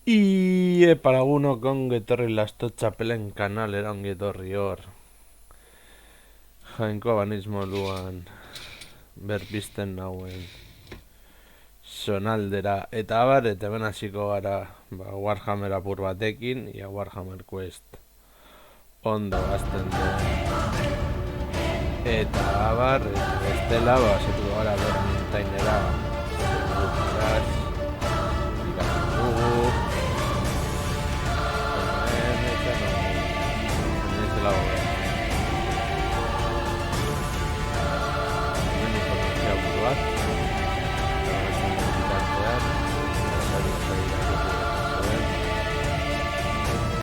Para lagunok ongi etorri Lasto Txapelen kanalera ongi etorri hor. Jainkoa baniz moduan berpisten nauen sonaldera eta abar, eta hemen hasiko gara Warhammer apur batekin, ia Warhammer Quest ondo azten den. Eta abar, eta bestela, satuko gara Vermintainera ikasten dugu.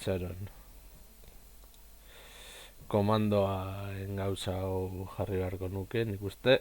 Itxaron komandoaren gauza hau jarri beharko nuke, nik uste.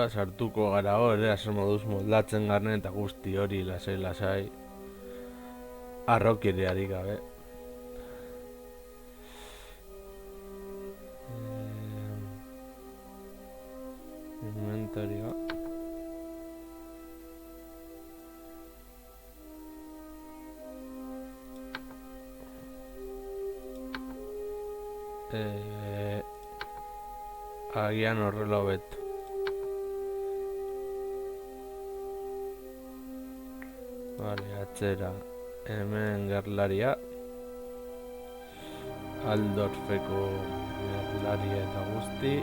Sartuko gara hor, zer moduz moldatzen garen eta guzti hori lasai arrokireari gabe. Inventoria. Agian horrela hobeto. Vale, atzera, hemen gerlaria, Aldorfeko gerlaria eta guzti,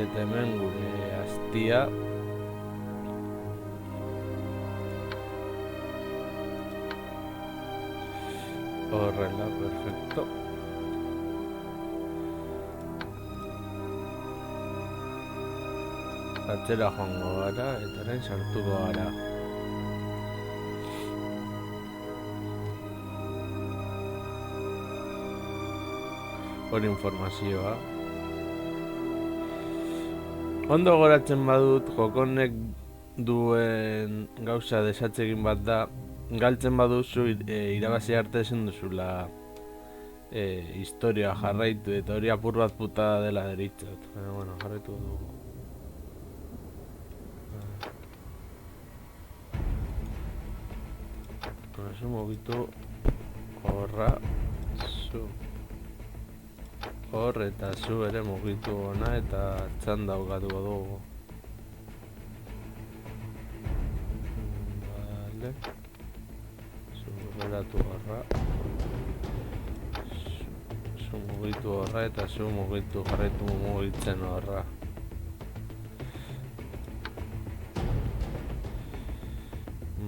eta hemen gure astia. Horrela, perfecto. Atzera joango gara, eta orain sartuko gara. Hori informazioa. Ondo goratzen badut, jokonek duen gauza desatzegin bat da, galtzen baduzu irabazi arte ezin duzula historia jarraitu, eta hori apur bat putada dela deritzot. Bueno, jarraitu dugu. Eso mugitu horra zu. Hor eta zu ere mugitu ona eta txanda daukatuko dugu. Vale. Zu geratu horra. Zu mugitu horra eta zu mugitu jarraitu mugitzen horra.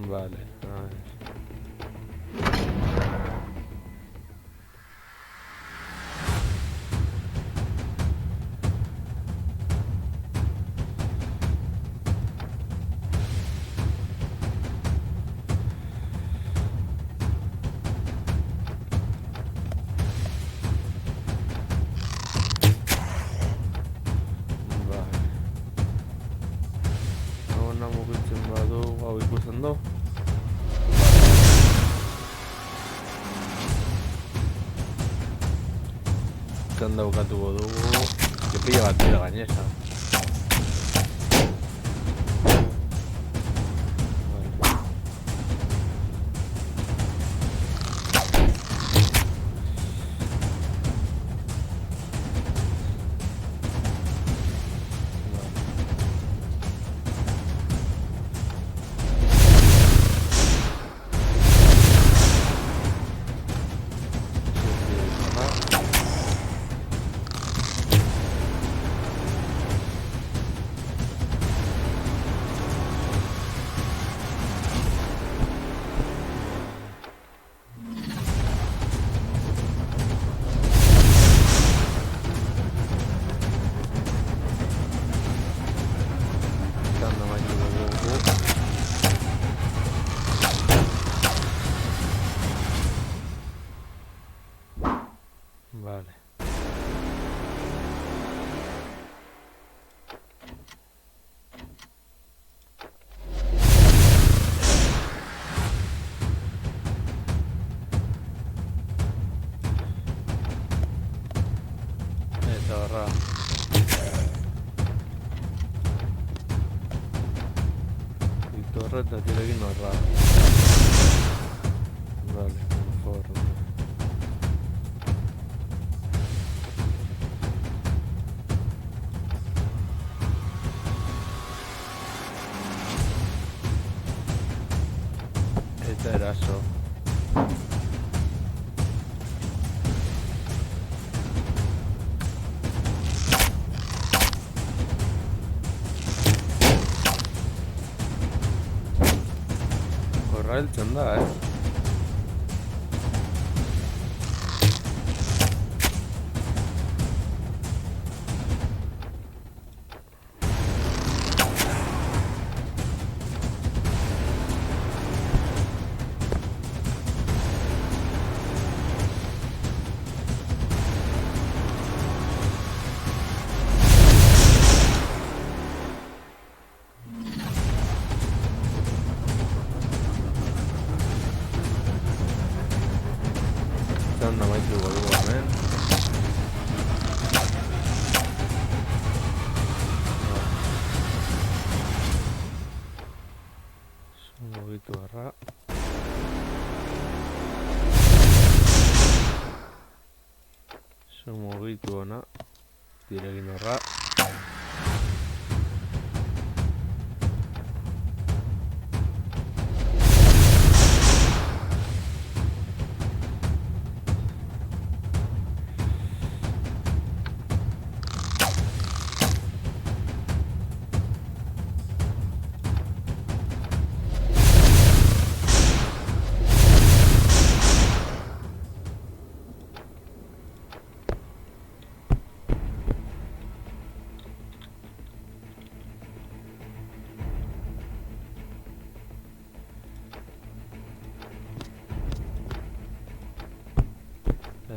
Vale, a ver. Txanda bukatuko dugu. Pila bat dira gaineza. La tiene que ignorar. Vale, conforme. Eta eraso. Heltzen da, Txanda maitu dugu hemen. Mugitu garra. Mugitu ona. Diregin horra.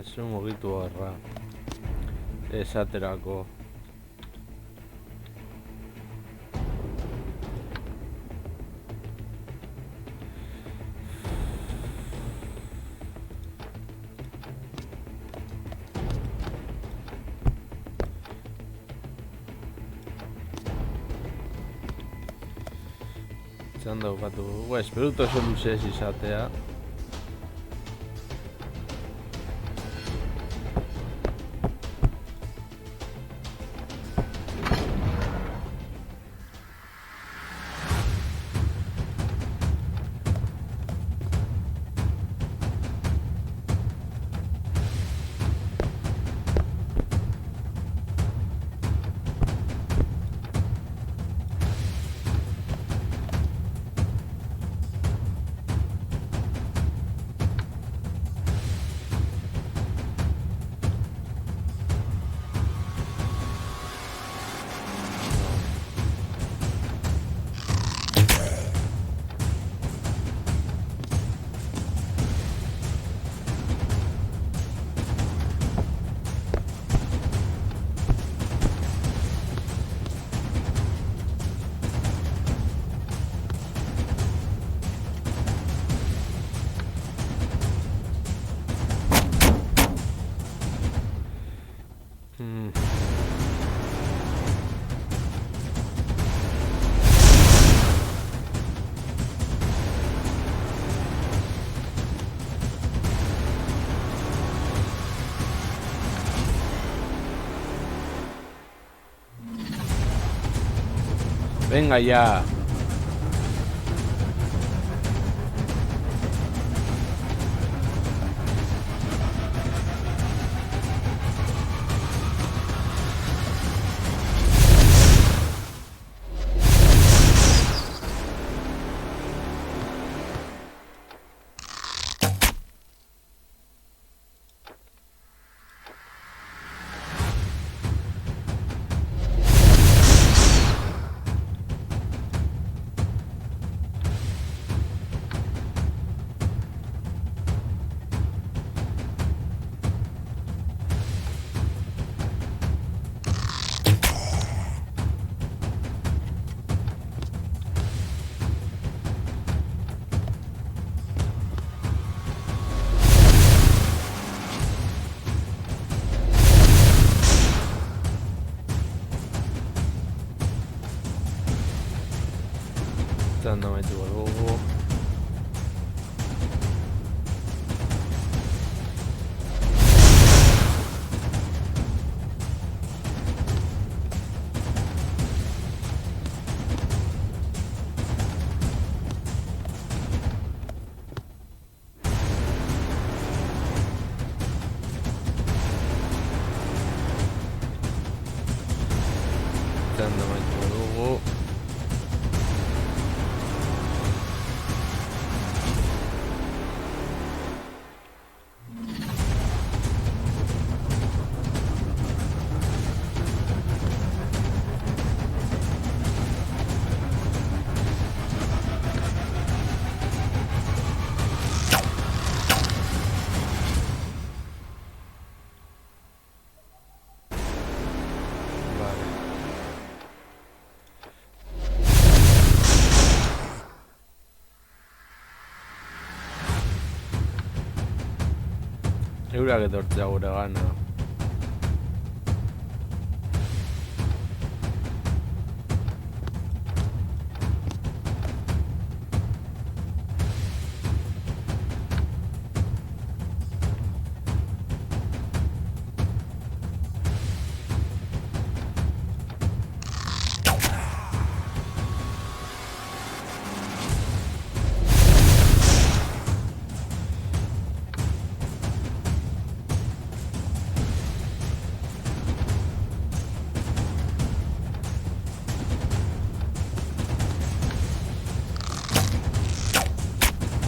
Eso mugitu garra. Esaterako. Txanda bukatu. Esperuto oso luze ez izatea. Venga ya. txanda maituko dugu. Txanda maituko dugu. Vale. Eurak etortzea gure gana.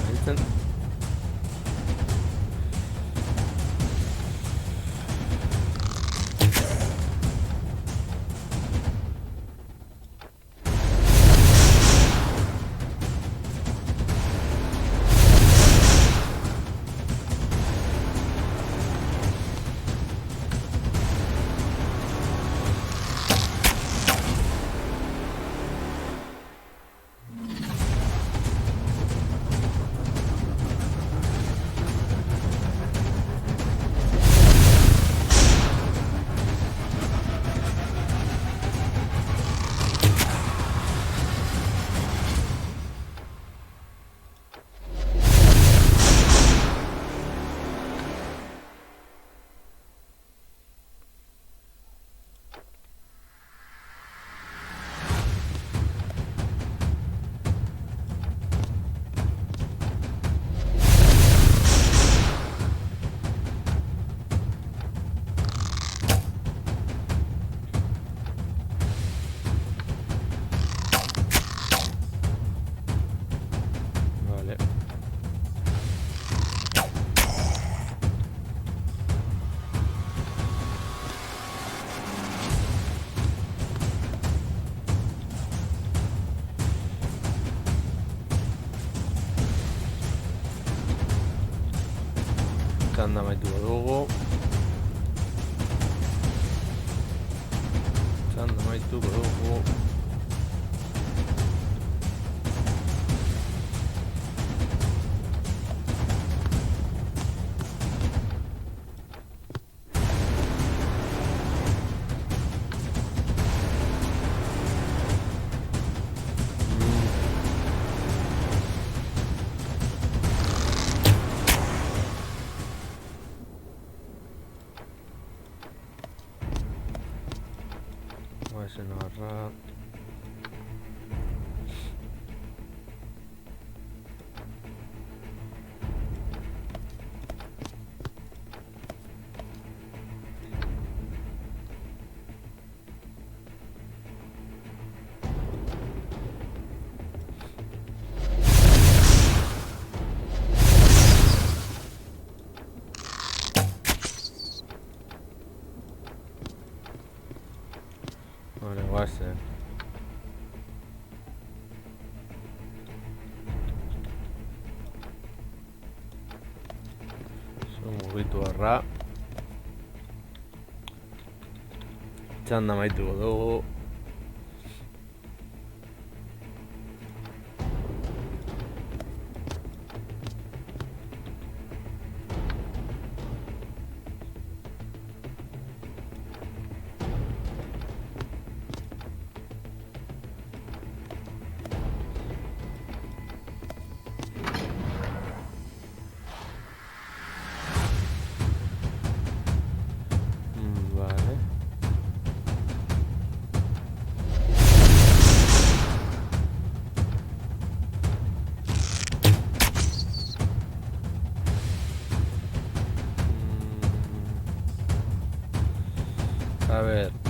Hiltzen. Vale. Txanda maituko dugu. Txanda maituko dugu. Guazen agarra. Vale, guazen. Mugitu harra. Txanda maituko dugu. A ver.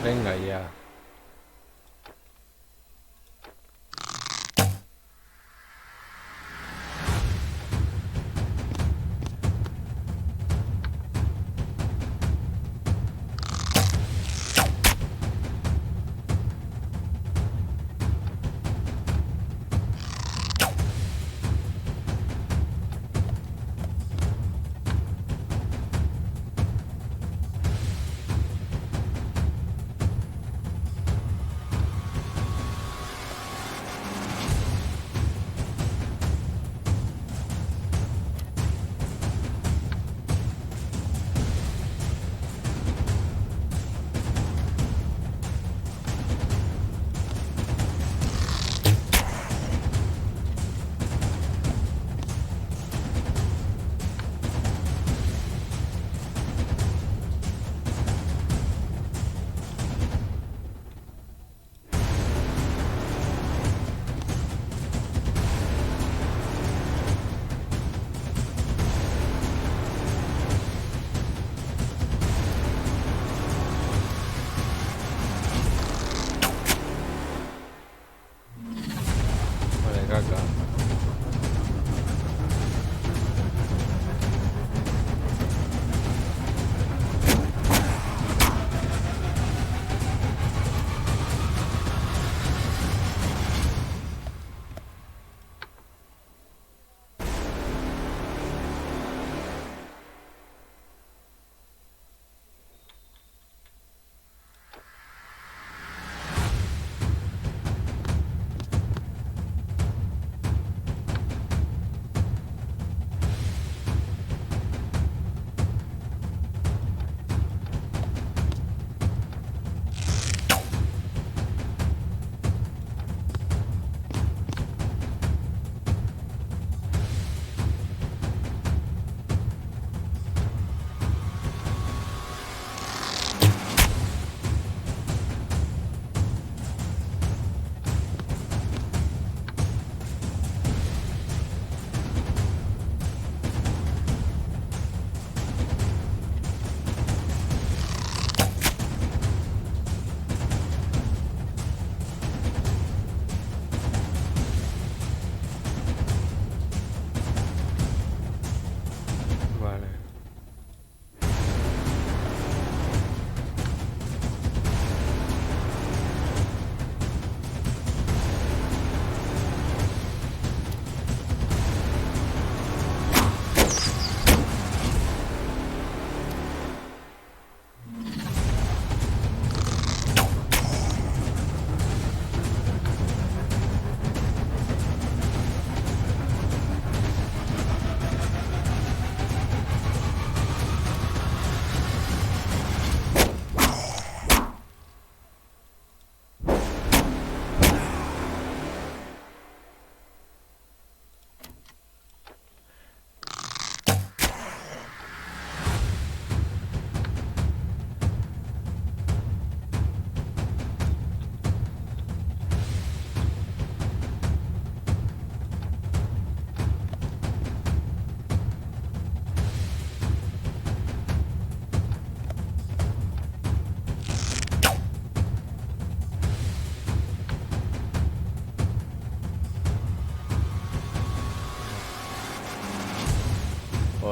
Venga ya.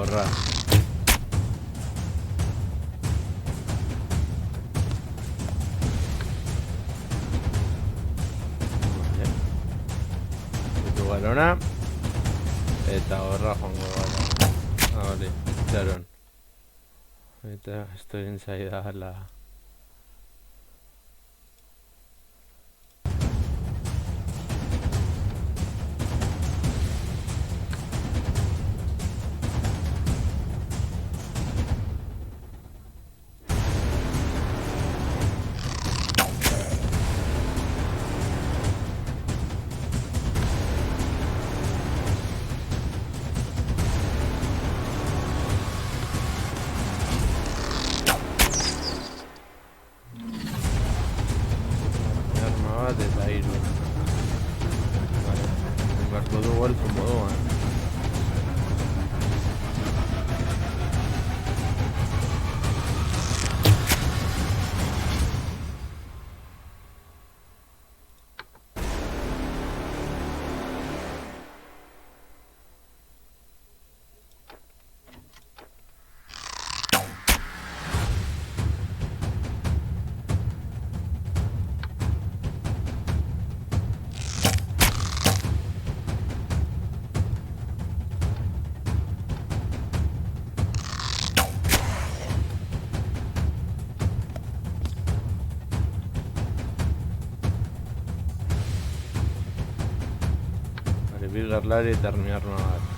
ahorrar. Garona eta horra joango gara. Hori, txaron. Eta esto egin zaidala. Eta hiru. Vale, inbarko dugu elfu moduan. Bir garlari eta armiarma bat.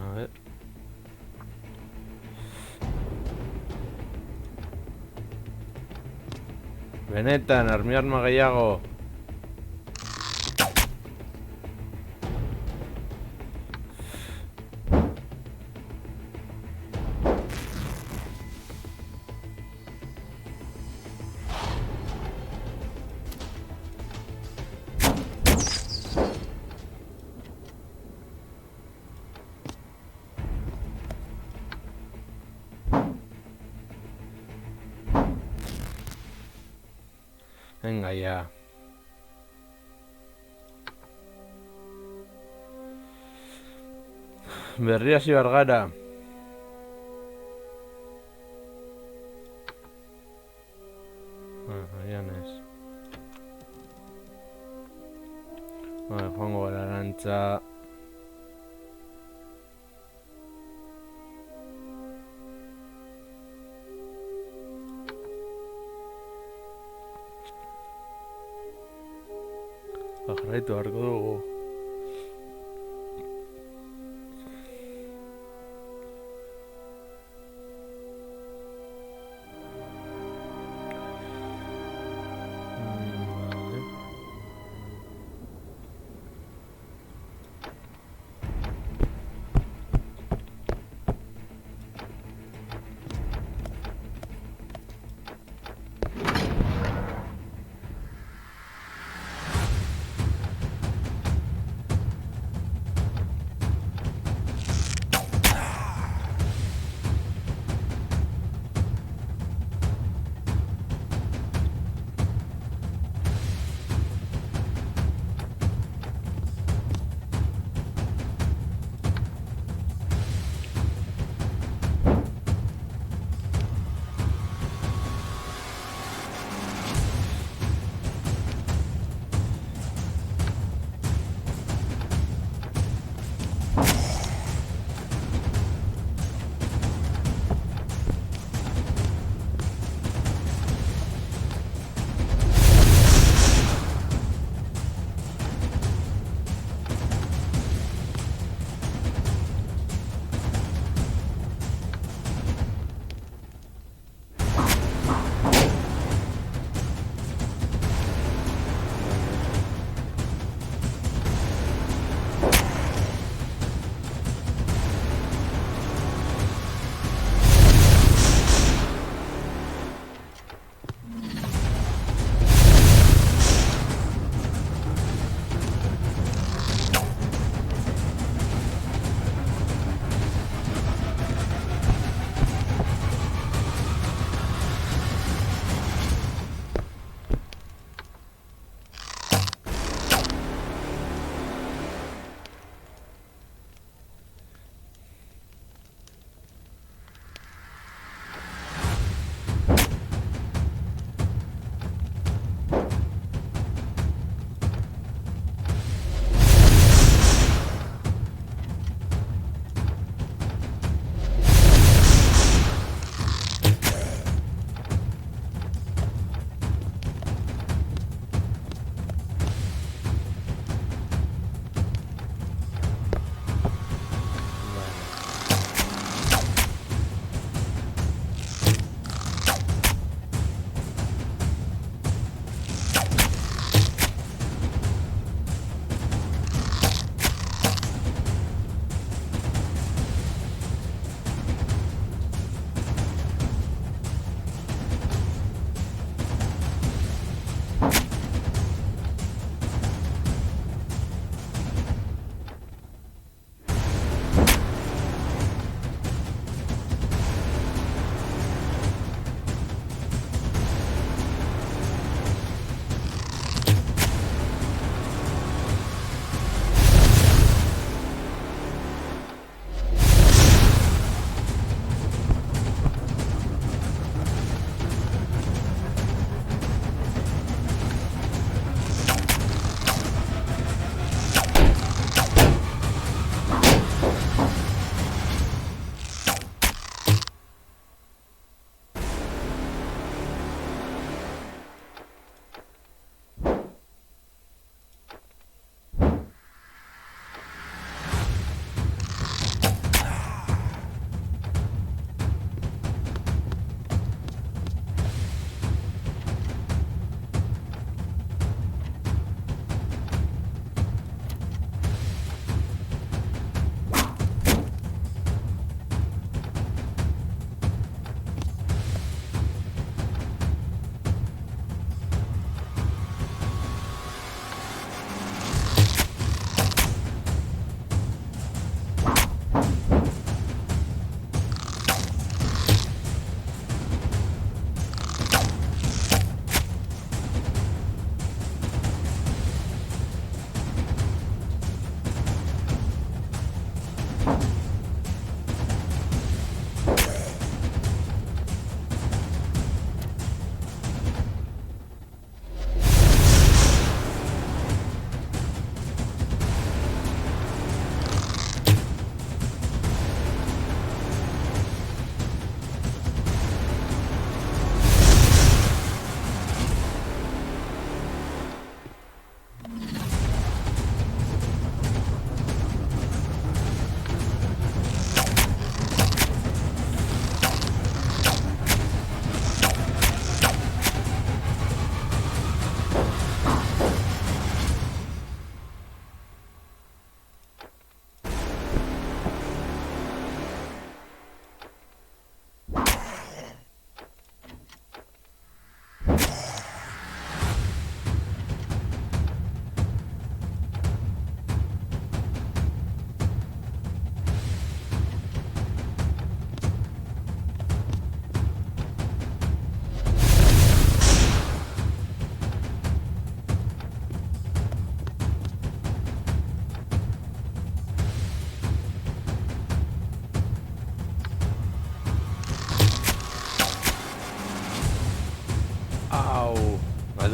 A ver. Benetan, armiarma gehiago. Venga ya. Berria hasi behar gara. Agian ez. Joango gara arantza. Jarraitu beharko dugu.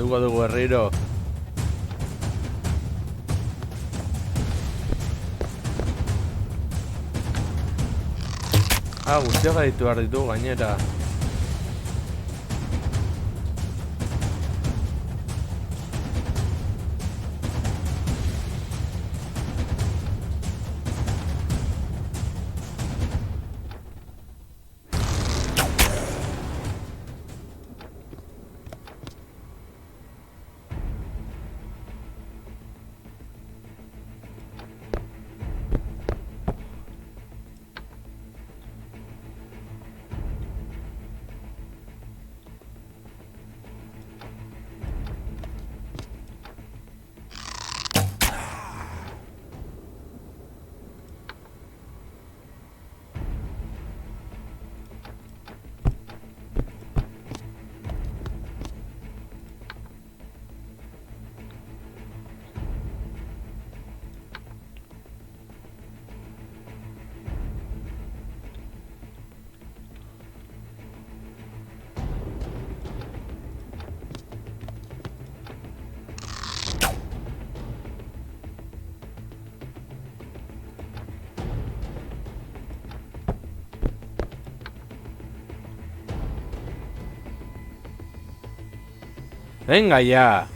Galduko dugu herriro. Guztiak gaitu behar ditu gainera. Venga ya.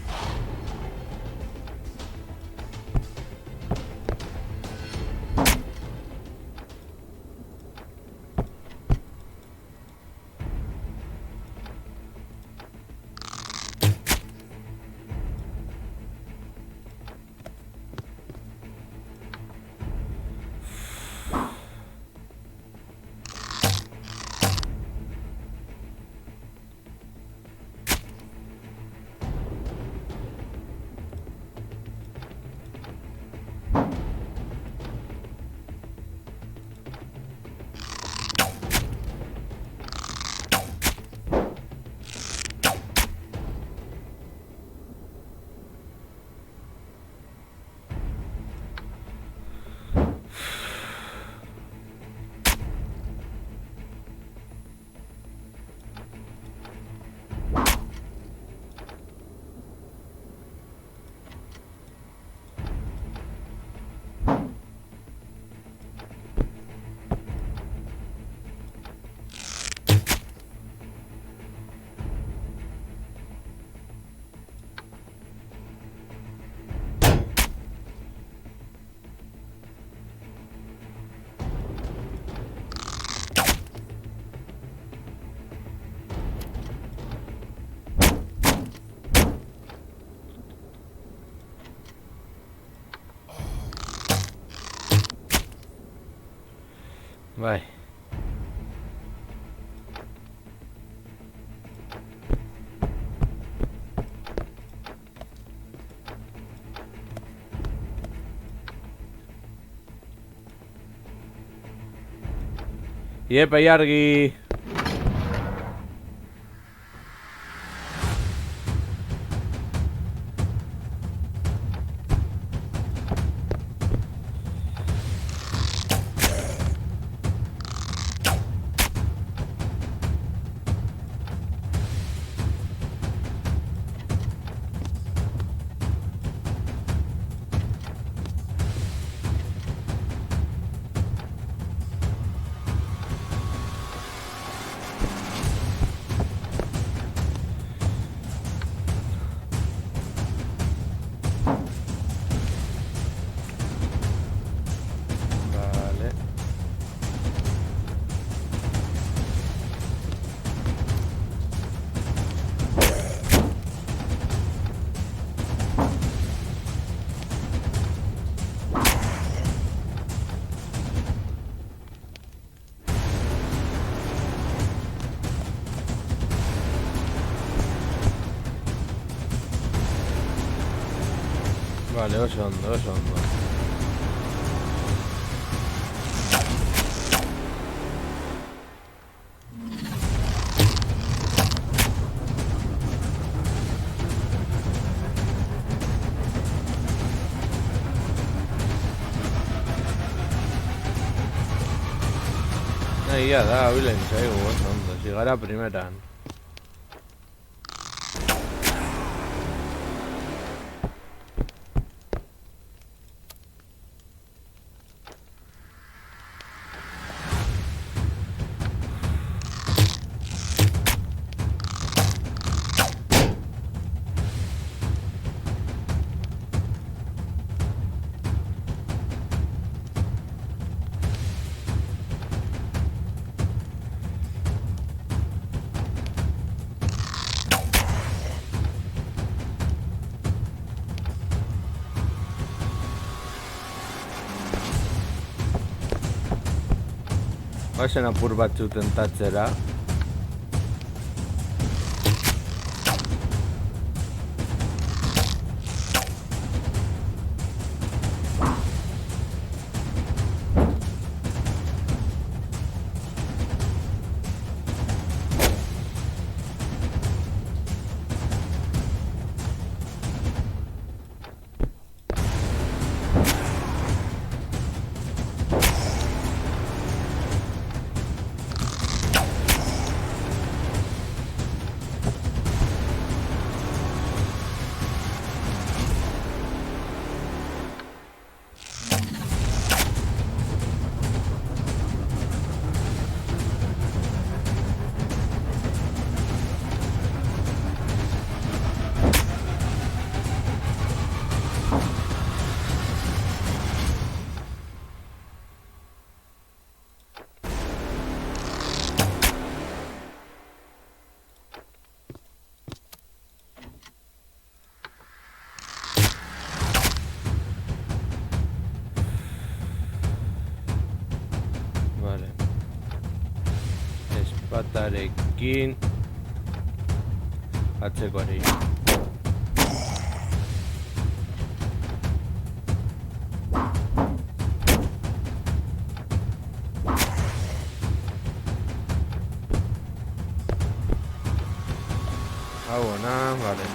Bai. Iepa Iargi. Vale, oso ondo, oso ondo. Egia da, bilen zaigu, oso ondo, zigara primeran. Bazen apur batzu tentatzera. Vale. Espatarekin atzekoari. Hau ona, vale.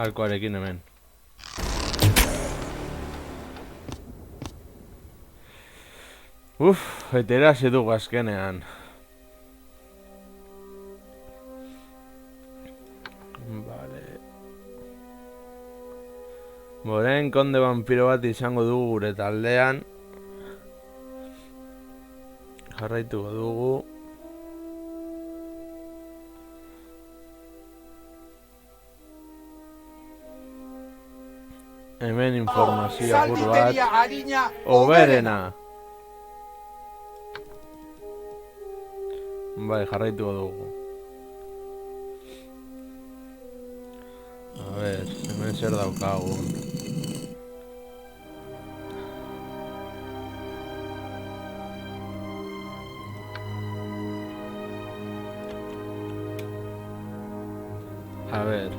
Alkoarekin hemen. Etera dugu azkenean. Vale. Moren konde vampiro bat izango dugu gure taldean. Jarraituko dugu. Hemen informazio apur bat. Oberena. Bai, jarraituko dugu. A ver, hemen zer daukagun. A ver.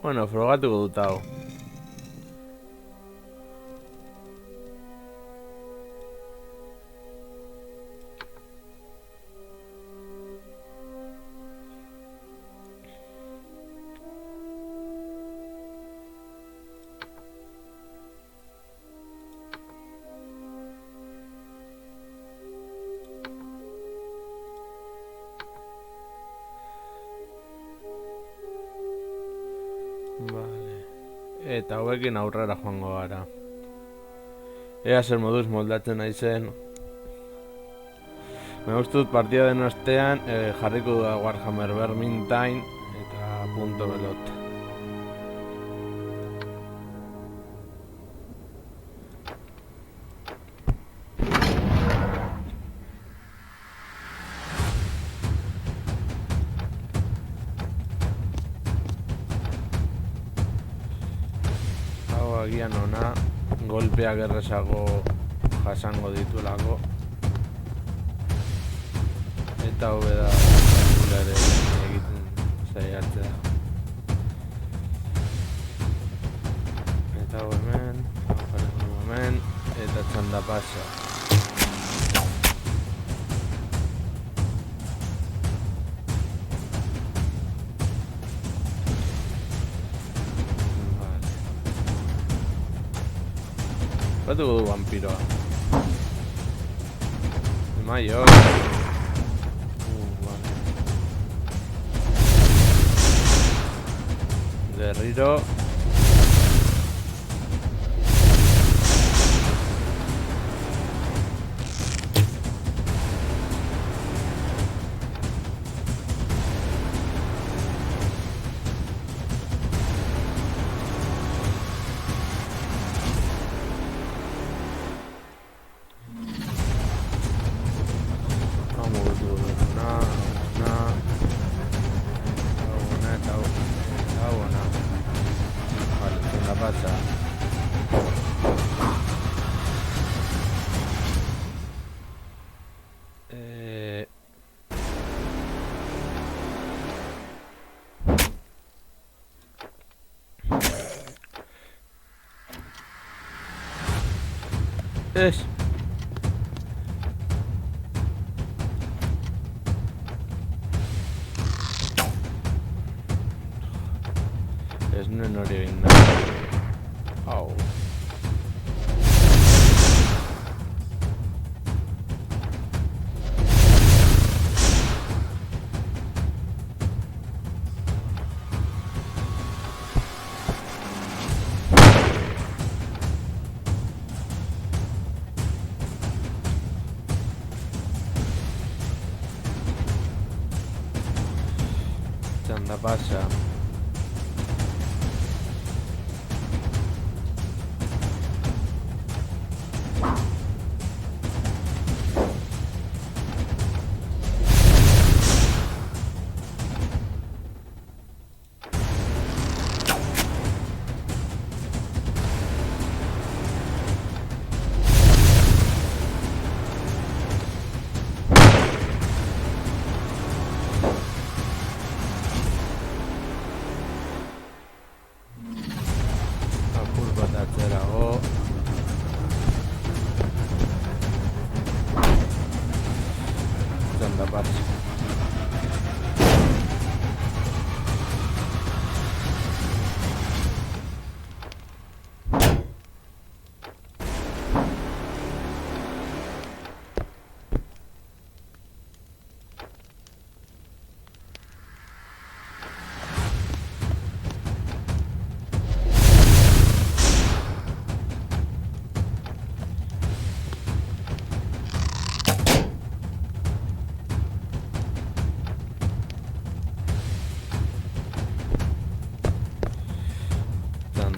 Bueno, frogatuko dut hau. Vale. Eta hauekin aurrera joango gara. Ea zer moduz moldatzen naizen. Me gusta dut partida den ostean jarriko da Warhammer Vermintide eta punto belot. Hau agian ona, golpeak errezago jasango ditulako. Eta hobe da gulare egiten saiatzea. Eta hau hemen, hau hemen, eta txanda pasa. Vale. Batuko du vampiroa. Mayor. Guerrero. Ez nuen hori egin da. Hau. Txanda pasa.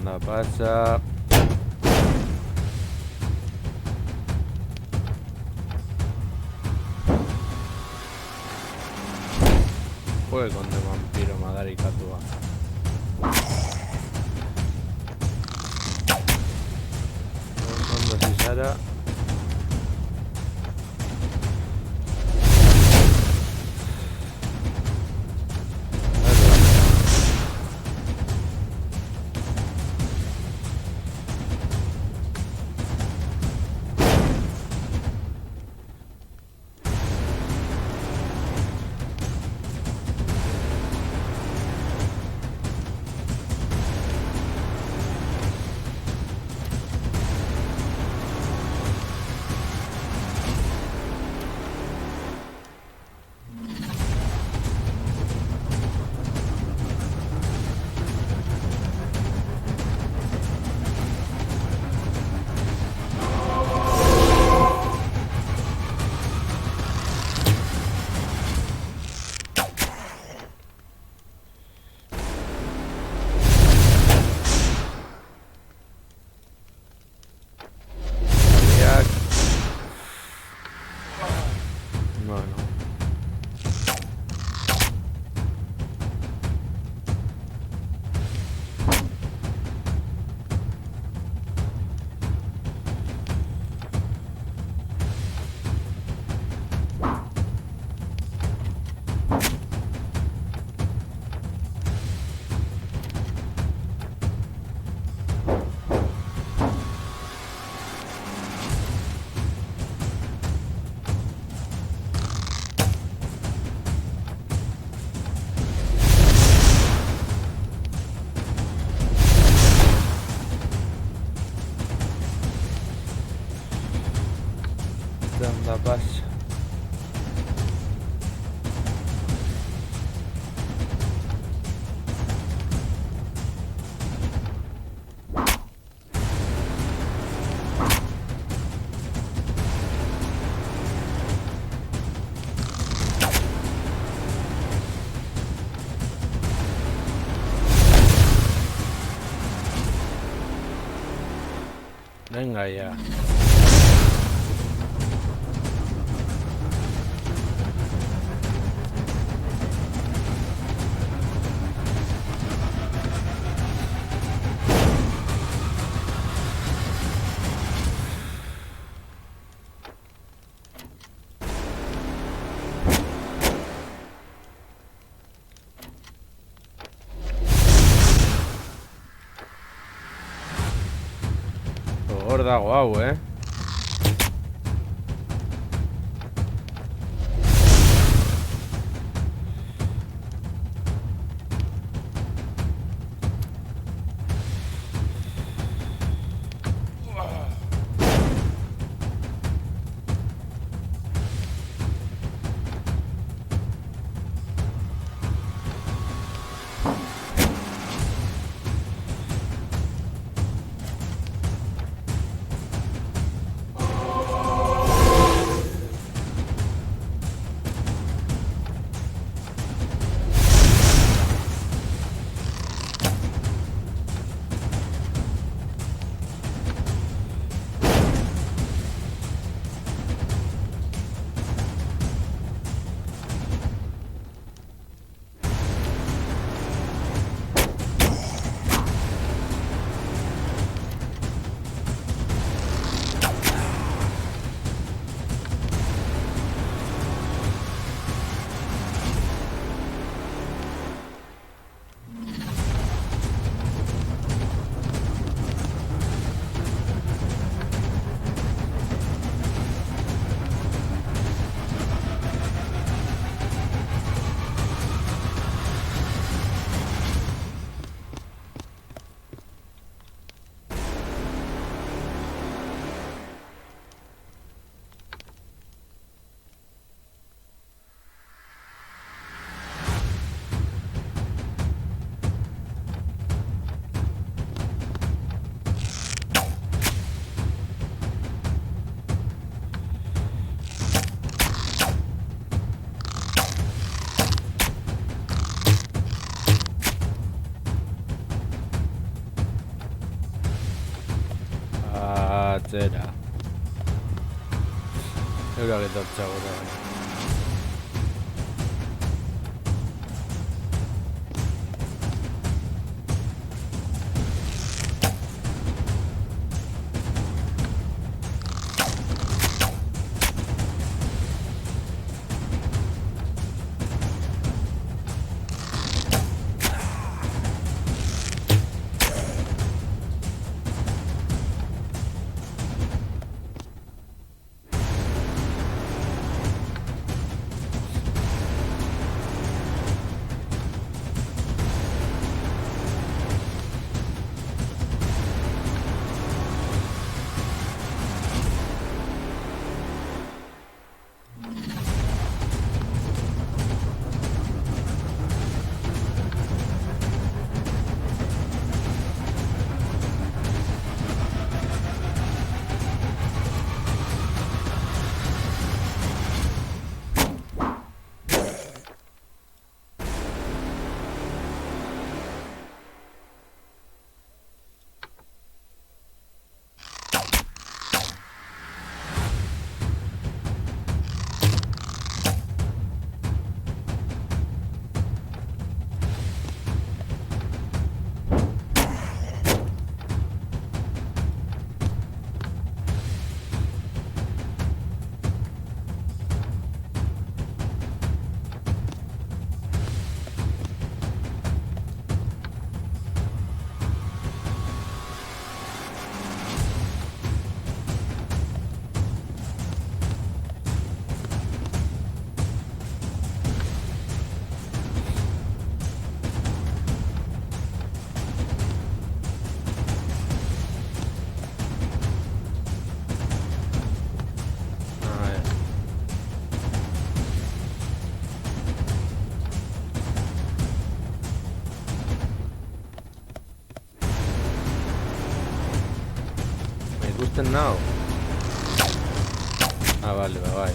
Tanda pasa. Juegue con el vampiro madarikatua. Ondo zizara. pasa? Venga ya. Hor dago hau, Atzera. Eurak etortza gura. ikusten nau? Ah, bale, bai.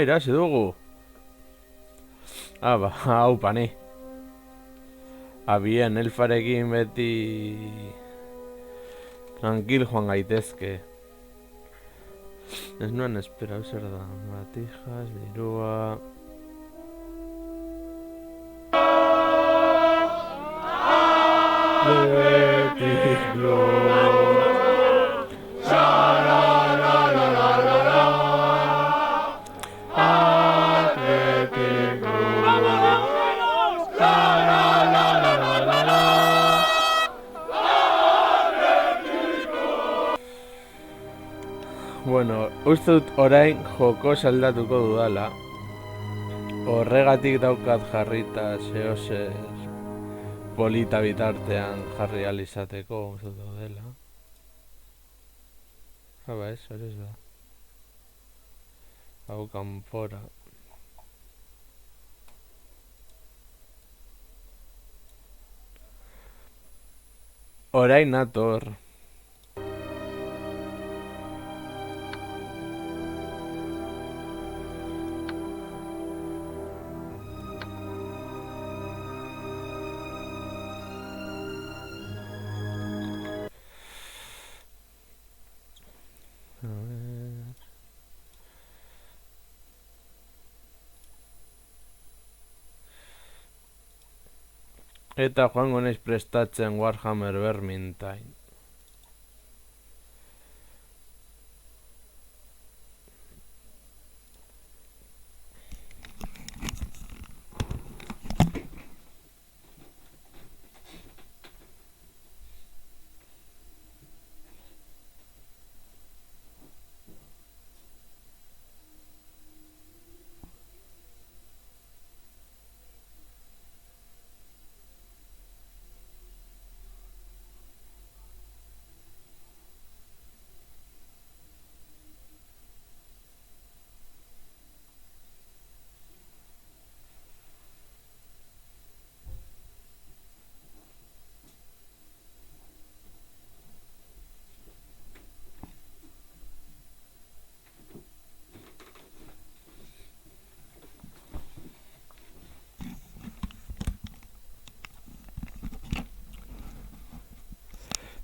Irasi dugu. Ah, ba, hau pani. Abien, elfarekin beti... Tranquil joan gaitezke. Ez nuen espera, zer da. Batijas, dirua... Athletic Glory. Bueno, uste dut orain joko saldatuko dudala. Horregatik daukat jarrita zehozer polita bitartean jarri alizateko uste dut dela. Haba ez, hori ez da. Hau kanpora. Orain nator. Eta joango naiz prestatzen Warhammer Vermintide.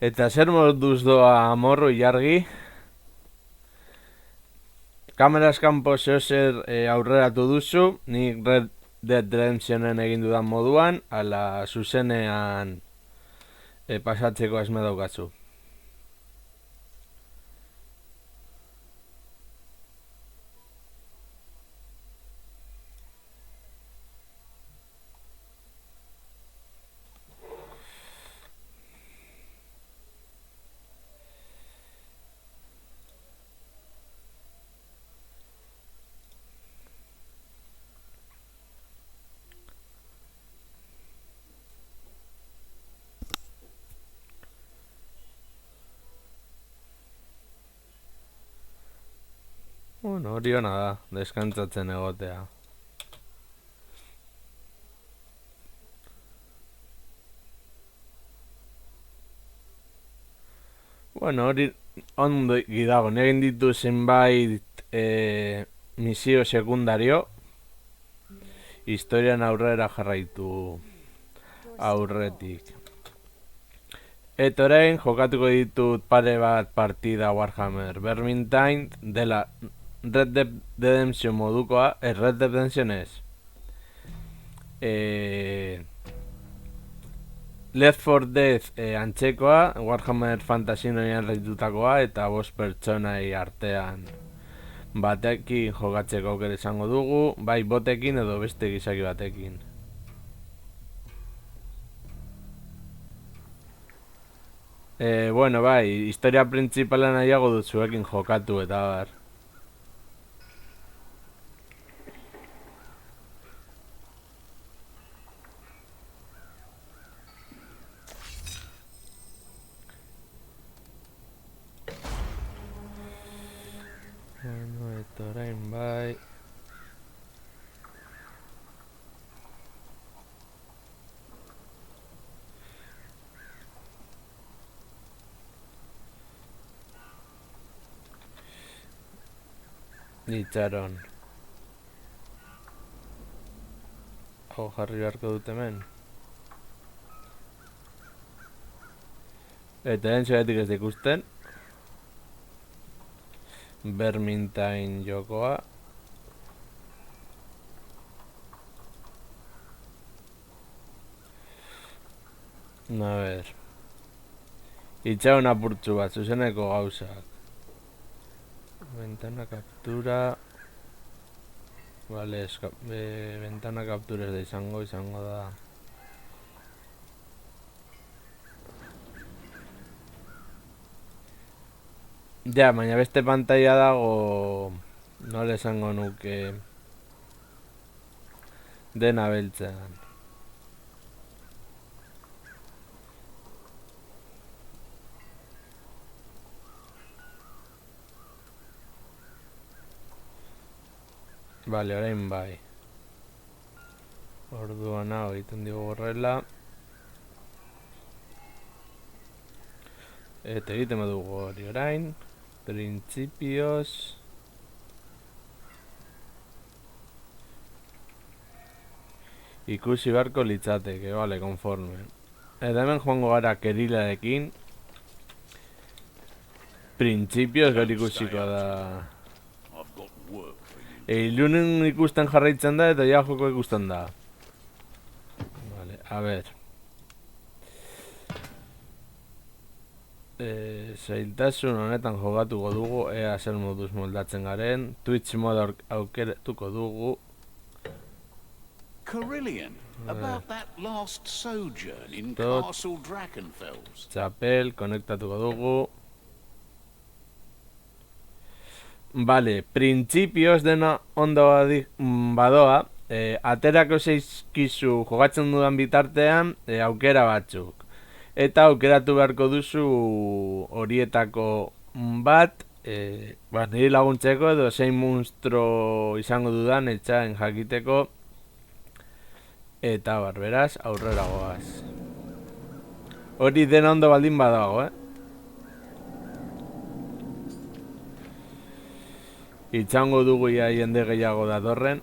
Eta zer moduz doa amorru jargi? Kameraz kanpo zehozer aurreratu duzu, nik Red Dead Redemptionen egin dudan moduan, ala zuzenean pasatzeko asme daukatzu. Bueno, hori hona da, deskantzatzen egotea. Bueno, hori ondo gidago, negin ditu zenbait misio sekundario. Historian aurrera jarraitu aurretik. Eta orain jokatuko ditut pare bat partida Warhammer Vermintide dela Red Dead Redemption modukoa, Red Dead Redemption ez. Left 4 Dead antzekoa, Warhammer Fantasy noian reitutakoa eta 5 pertsonai artean batekin jokatzeko aukera izango dugu, bai botekin edo beste gizaki batekin. Bueno, bai, historia principala nahiago dut zuekin jokatu eta bar. Bueno, eta orain bai... Itxaron. Hau jarri beharko dut hemen. Eta entzuetik ez ikusten. Vermintide jokoa. A ver. Itxaron apurtzu bat, zuzeneko gauzak. Ventana captura. Vale, ventana captura ez da izango da. Ja, baina beste pantalla dago, nola esango nuke, dena beltzean. Bale, orain bai. Orduan hau egiten dugu horrela. Eta egiten badugu hori orain. Principios. Ikusi beharko litzateke, bale, konforme. Eta hemen joango gara kerilarekin. Principios gero ikusiko da. Ilunen ikusten jarraitzen da eta ja joko ikusten da. Vale, a ver. Zailtasun honetan jogatuko dugu, ea zer moduz moldatzen garen. Twitch moda aukeratuko dugu. Carillion, about that last sojourn in Castle Drakenfels. Txapel, konektatuko dugu. Vale, principios dena ondo badoa. Aterako zeizkizu jogatzen dudan bitartean aukera batzuk. Eta aukeratu beharko duzu horietako bat, niri laguntzeko edo zein monstro izango dudan etxaen jakiteko. Eta beraz, aurrera goaz. Hori dena ondo baldin badago, Itxango dugu ia jende gehiago datorren.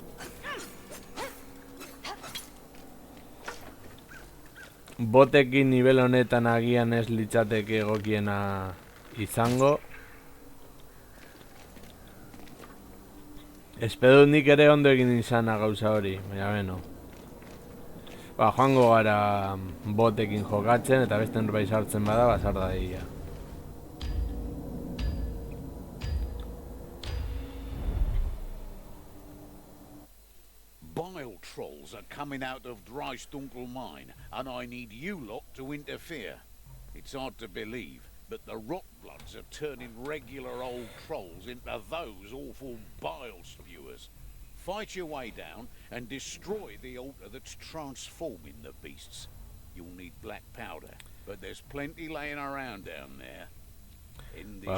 Botekin nivel honetan agian ez litzateke egokiena izango. Espero nik ere ondo egin izana gauza hori, baina beno. Joango gara botekin jokatzen eta beste norbait sartzen bada, basar da egia. Bile trolls are coming out of Dreistunkel mine, and I need you lot to interfere. It's hard to believe, but the Rotbloods are turning regular old trolls into those awful bile spewers. Fight your way down and destroy the altar that's transforming the beasts. You'll need black powder, but there's plenty laying around down there.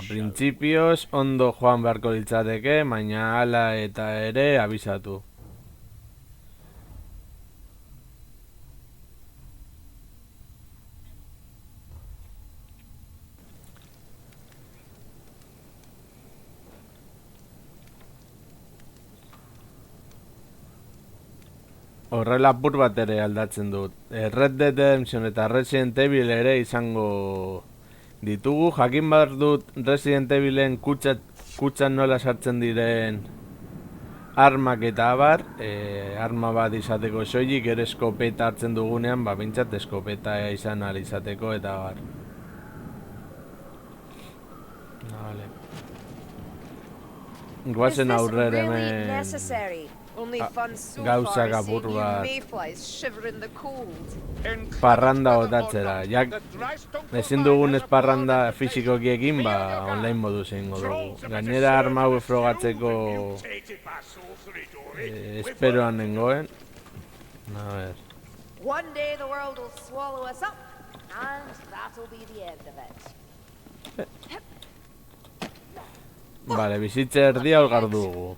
Principios ondo joan beharko litzateke, baina hala eta ere abisatu. Horrela apur bat ere aldatzen dut. Red Dead Redemption eta Resident Evil ere izango ditugu. Jakin behar dut Resident Evilen kutxan nola sartzen diren armak eta abar. Arma bat izateko soilik, ere eskopeta hartzen dugunean, bintzat eskopeta izan ahal izateko eta abar. Vale. Guazen aurrera hemen gauzak apur bat parranda botatzera. Ezin dugun ez parranda fisikoki egin, online moduz egingo dugu. Gainera arma hau frogatzeko esperoan nengoen. A ver. One day the world will swallow us up, and that'll be the end of it. Vale, bizitze erdia olgar dugu.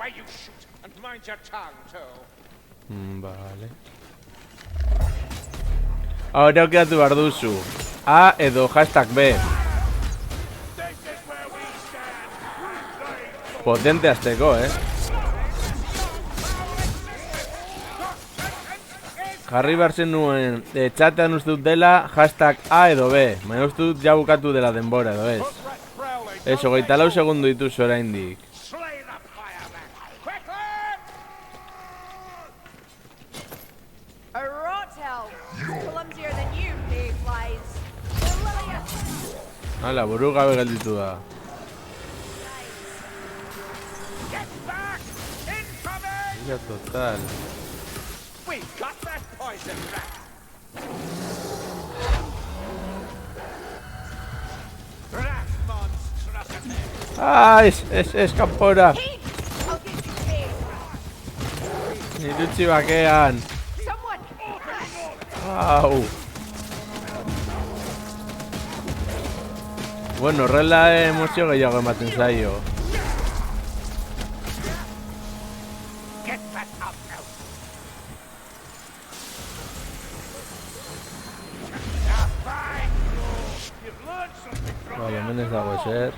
You shoot and mind your tongue, too. Vale. Hore aukeratu behar duzu. A edo hashtag B. Potente azteko, Jarri behar zen nuen, txatean uste dut dela hashtag A edo B. Baina uste dut ja bukatu dela denbora edo ez. Eso, 24 segundu dituzu oraindik. A rot hell. Clumsier than you, mayflies. Lilius. Hala, buru gabe gelditu da. Ya total. Ah, es kanpora. I'll get you paid. Nirutsi bakean. Someone. Au. Bueno, horrela emozio gehiago ematen zaio. Vale, hemen ez dago ezer.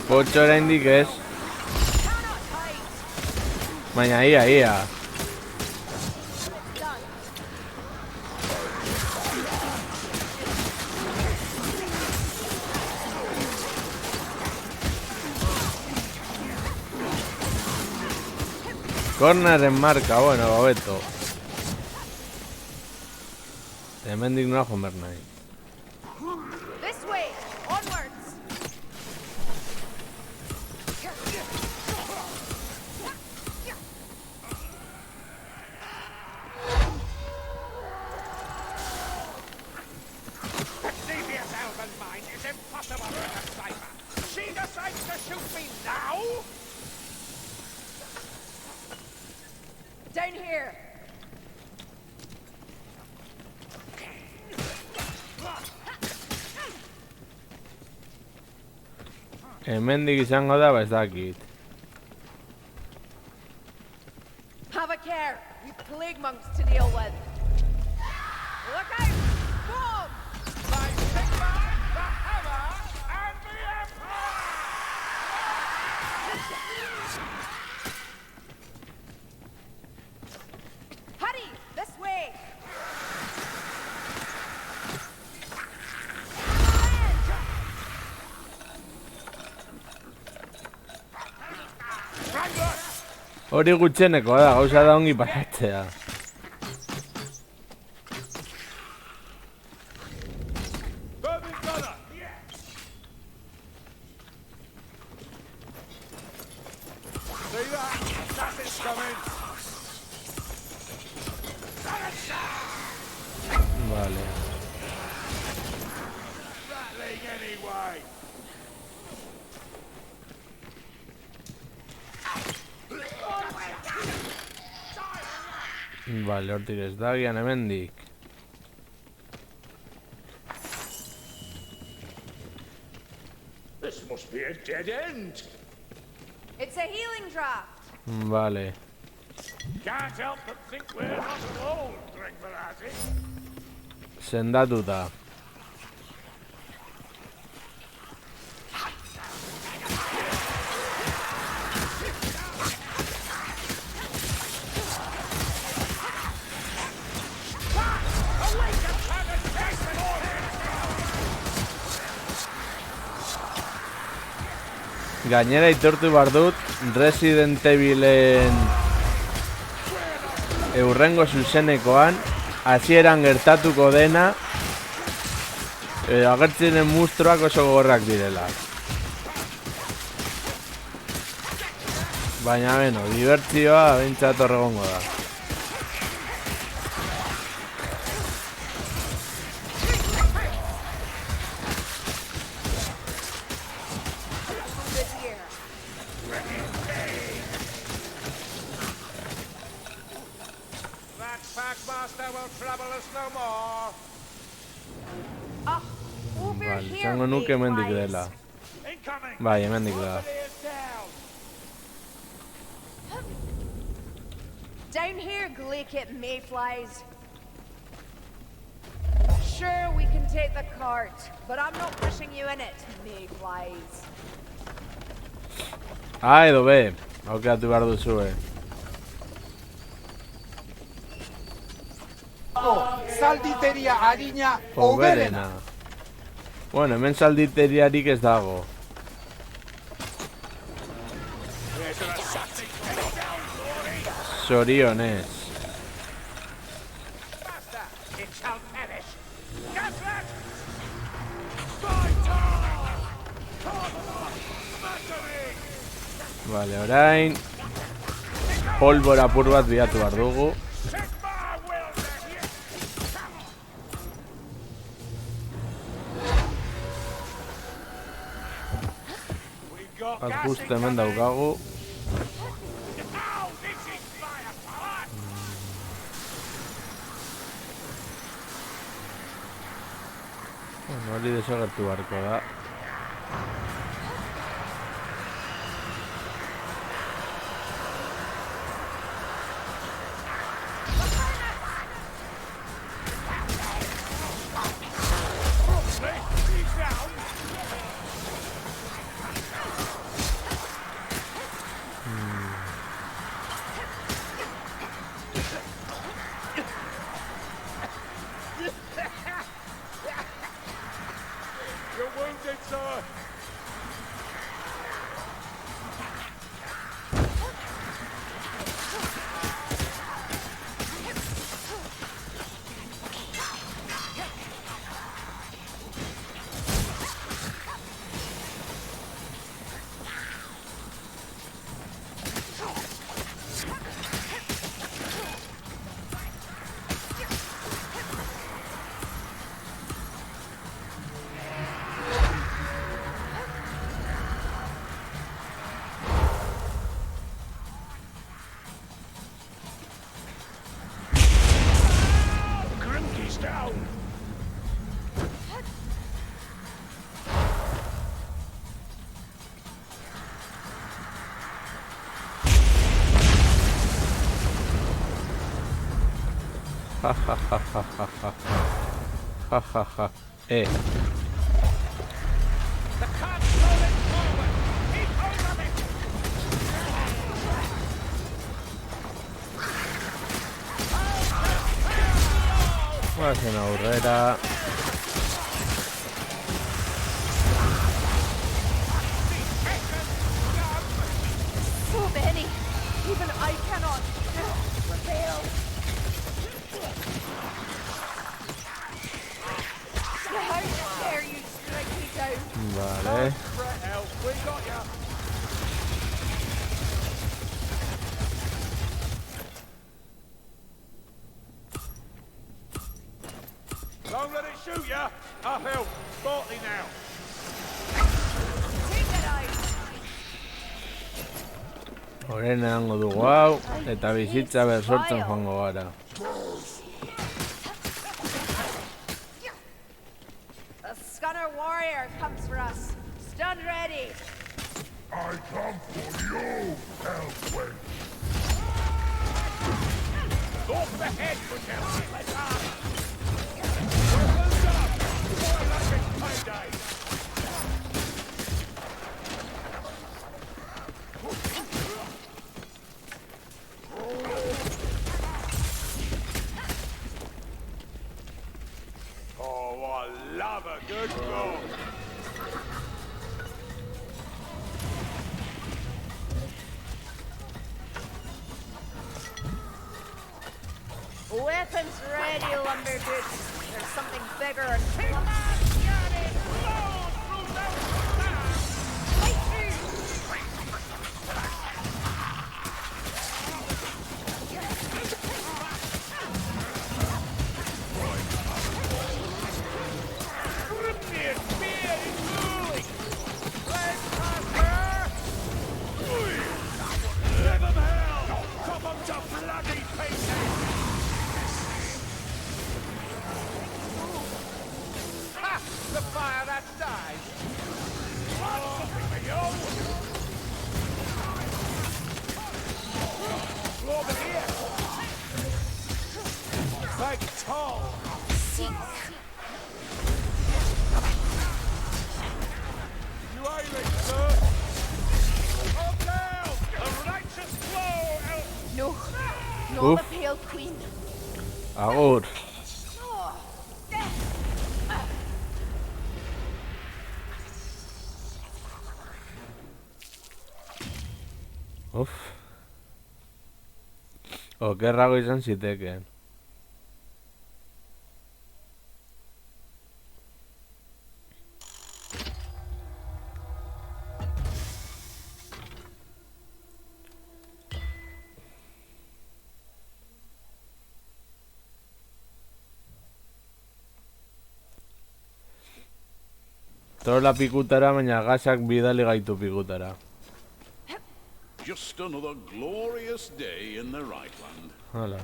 Potxo oraindik ez. Baina ia. Corneren marka, bueno, babeto. Hemendik nola joan behar nahi. This way. Onwards. Xavier's elven mind is impossible to decipher. She decides to shoot me now? Down here. Hemendik izango da, ba ez dakit. Have a care. We've plague monks to deal with. Look out! Boom! By Sigmar, the Hammer, and the Emperor! Hurry! This way! Hori gutxeneko da, gauza da ongi pasatzea. See that? Assassin's coming! Vale. Rattling anyway! Vale, hortik ez da, gian hemendik. This must be a dead end! It's a healing draft. Vale. Can't help but think we're not alone, Gregorati. Sendatuta. Gainera aitortu behar dut Resident Evilen eurrengo zuzenekoan hasieran gertatuko dena agertzen den mustroak oso gogorrak direla. Baina beno, dibertsioa behintzat horregongo da. This year. That Packmaster will trouble us no more. Ah, over Vale, here. izango nuke hemendik mayflies. dela. Incoming! Bai, hemendik da. Nobody is down. Down here, glaikit mayflies. Sure, we can take the cart, but I'm not pushing you in it, mayflies. Edo be, aukatu behar duzue. Zalditeria harina Hoberena. Bueno, hemen salditeriarik ez dago. Zorionez. It shall perish. Gaslet! Vale, orain polbora apur bat bilatu behar dugu. Ajuste hemen daukagu. Bueno, hori desagertu beharko da. You're wounded, sir. Grimke's down. Ja, ja, ja, ja, ja, ja. Ja, ja, ja. The cart's rolling forward. Keep hold of it. Hacen aurrera. So many. Even I cannot prevail. How dare you strike me down? Vale. Fret, Elf. We got ya. Don't let it shoot ya. Uphill. Sportly now. Take it out. Orain edango dugu hau, eta bizitza bersortzen joango gara. The Scunner warrior comes for us. Stand ready. I come for you, Elfwin. Off the head, Elf. Let's have it. Weapons up. More like it's payday. Oh, I love a good roll. Weapons ready, Lumberboots. There's something bigger and fight through. Give 'em hell! Chop 'em to bloody pieces! Take toll. You ailing, sir? Calm down. A righteous flow. No, not Oof. the Pale Queen. Agur. Uf. Okerrago izan zitekeen. Trola pikutara, baina gasak bidali gaitu pikutara. Just another glorious day in the Reichland. Hala.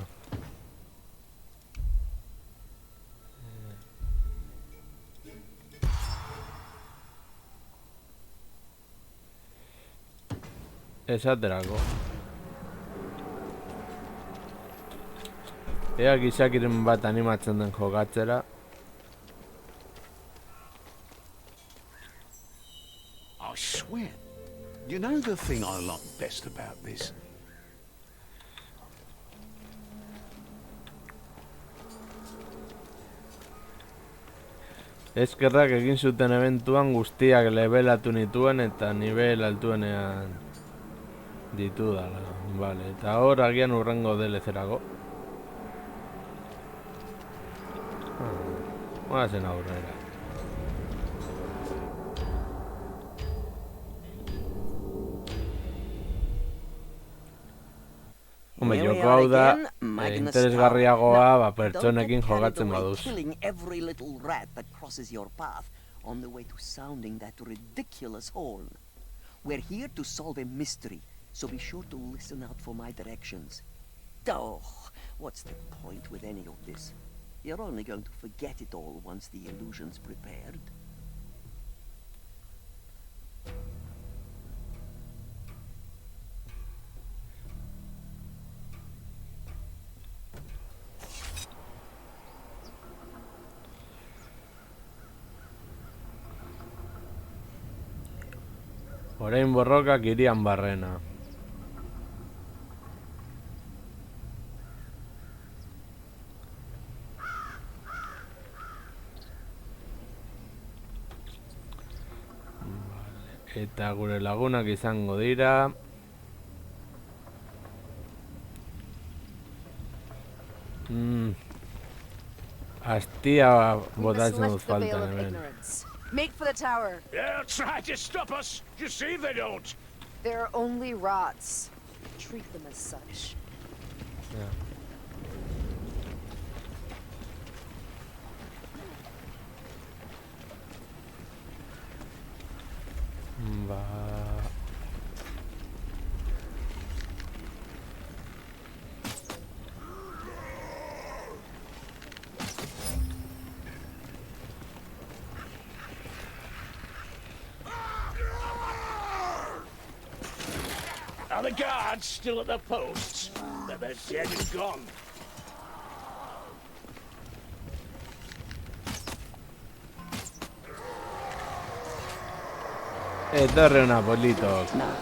Esaterako. Ea gizakiren bat animatzen den jokatzera. I swear. You know the thing I like best about this? Eskerrak egin zuten eventuan guztiak levelatu nituen eta nivel altuenean ditudala. Vale, eta hor agian urrengo DLC-erako. Goazen aurrera. Hombre, joko hau da interesgarriagoa pertsonekin jokatzen baduz. Killing every little rat that crosses your path on the way to sounding that ridiculous horn. We're here to solve a mystery, so be sure to listen out for my directions. Oh, what's the point with any of this? You're only going to forget it all once the illusion's prepared. Orain borrokak irian barrena. Eta gure lagunak izango dira. Astia botatzen dut faltan hemen. Make for the tower. They'll try to stop us. You see they don't. They're only rots. Treat them as such. Ba... Are the guards still at their posts? They're dead and gone. Etorri una politok. Now,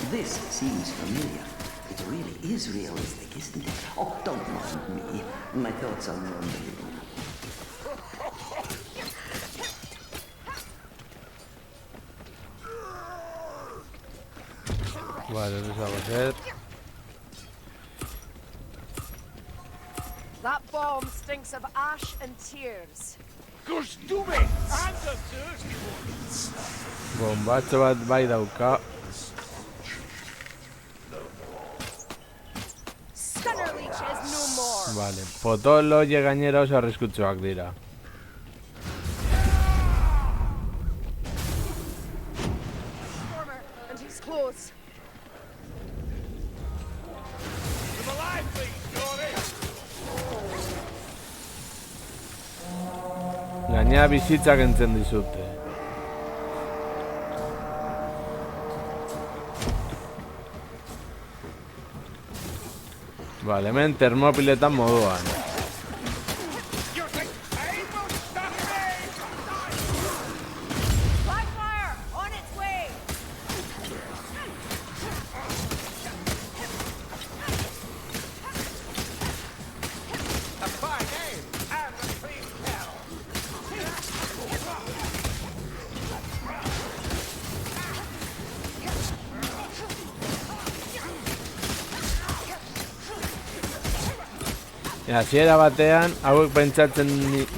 this seems familiar. It really is realistic, isn't it? Oh, don't mind me. My thoughts are wandering. Vale, eso va a ser. That bomb stinks of ash and tears. Gosh, do me! And the thirsty ones. Bombatxo bat bai dauka. Stunner leeches no more. Vale, potolo gainera oso arriskutsuak dira. Former, and he's close. I'm alive, please, Johnny! Gainera bizitzak entzen dizute. Vale, hemen termopiletan moduan. Hasiera batean, hauek pentsatzen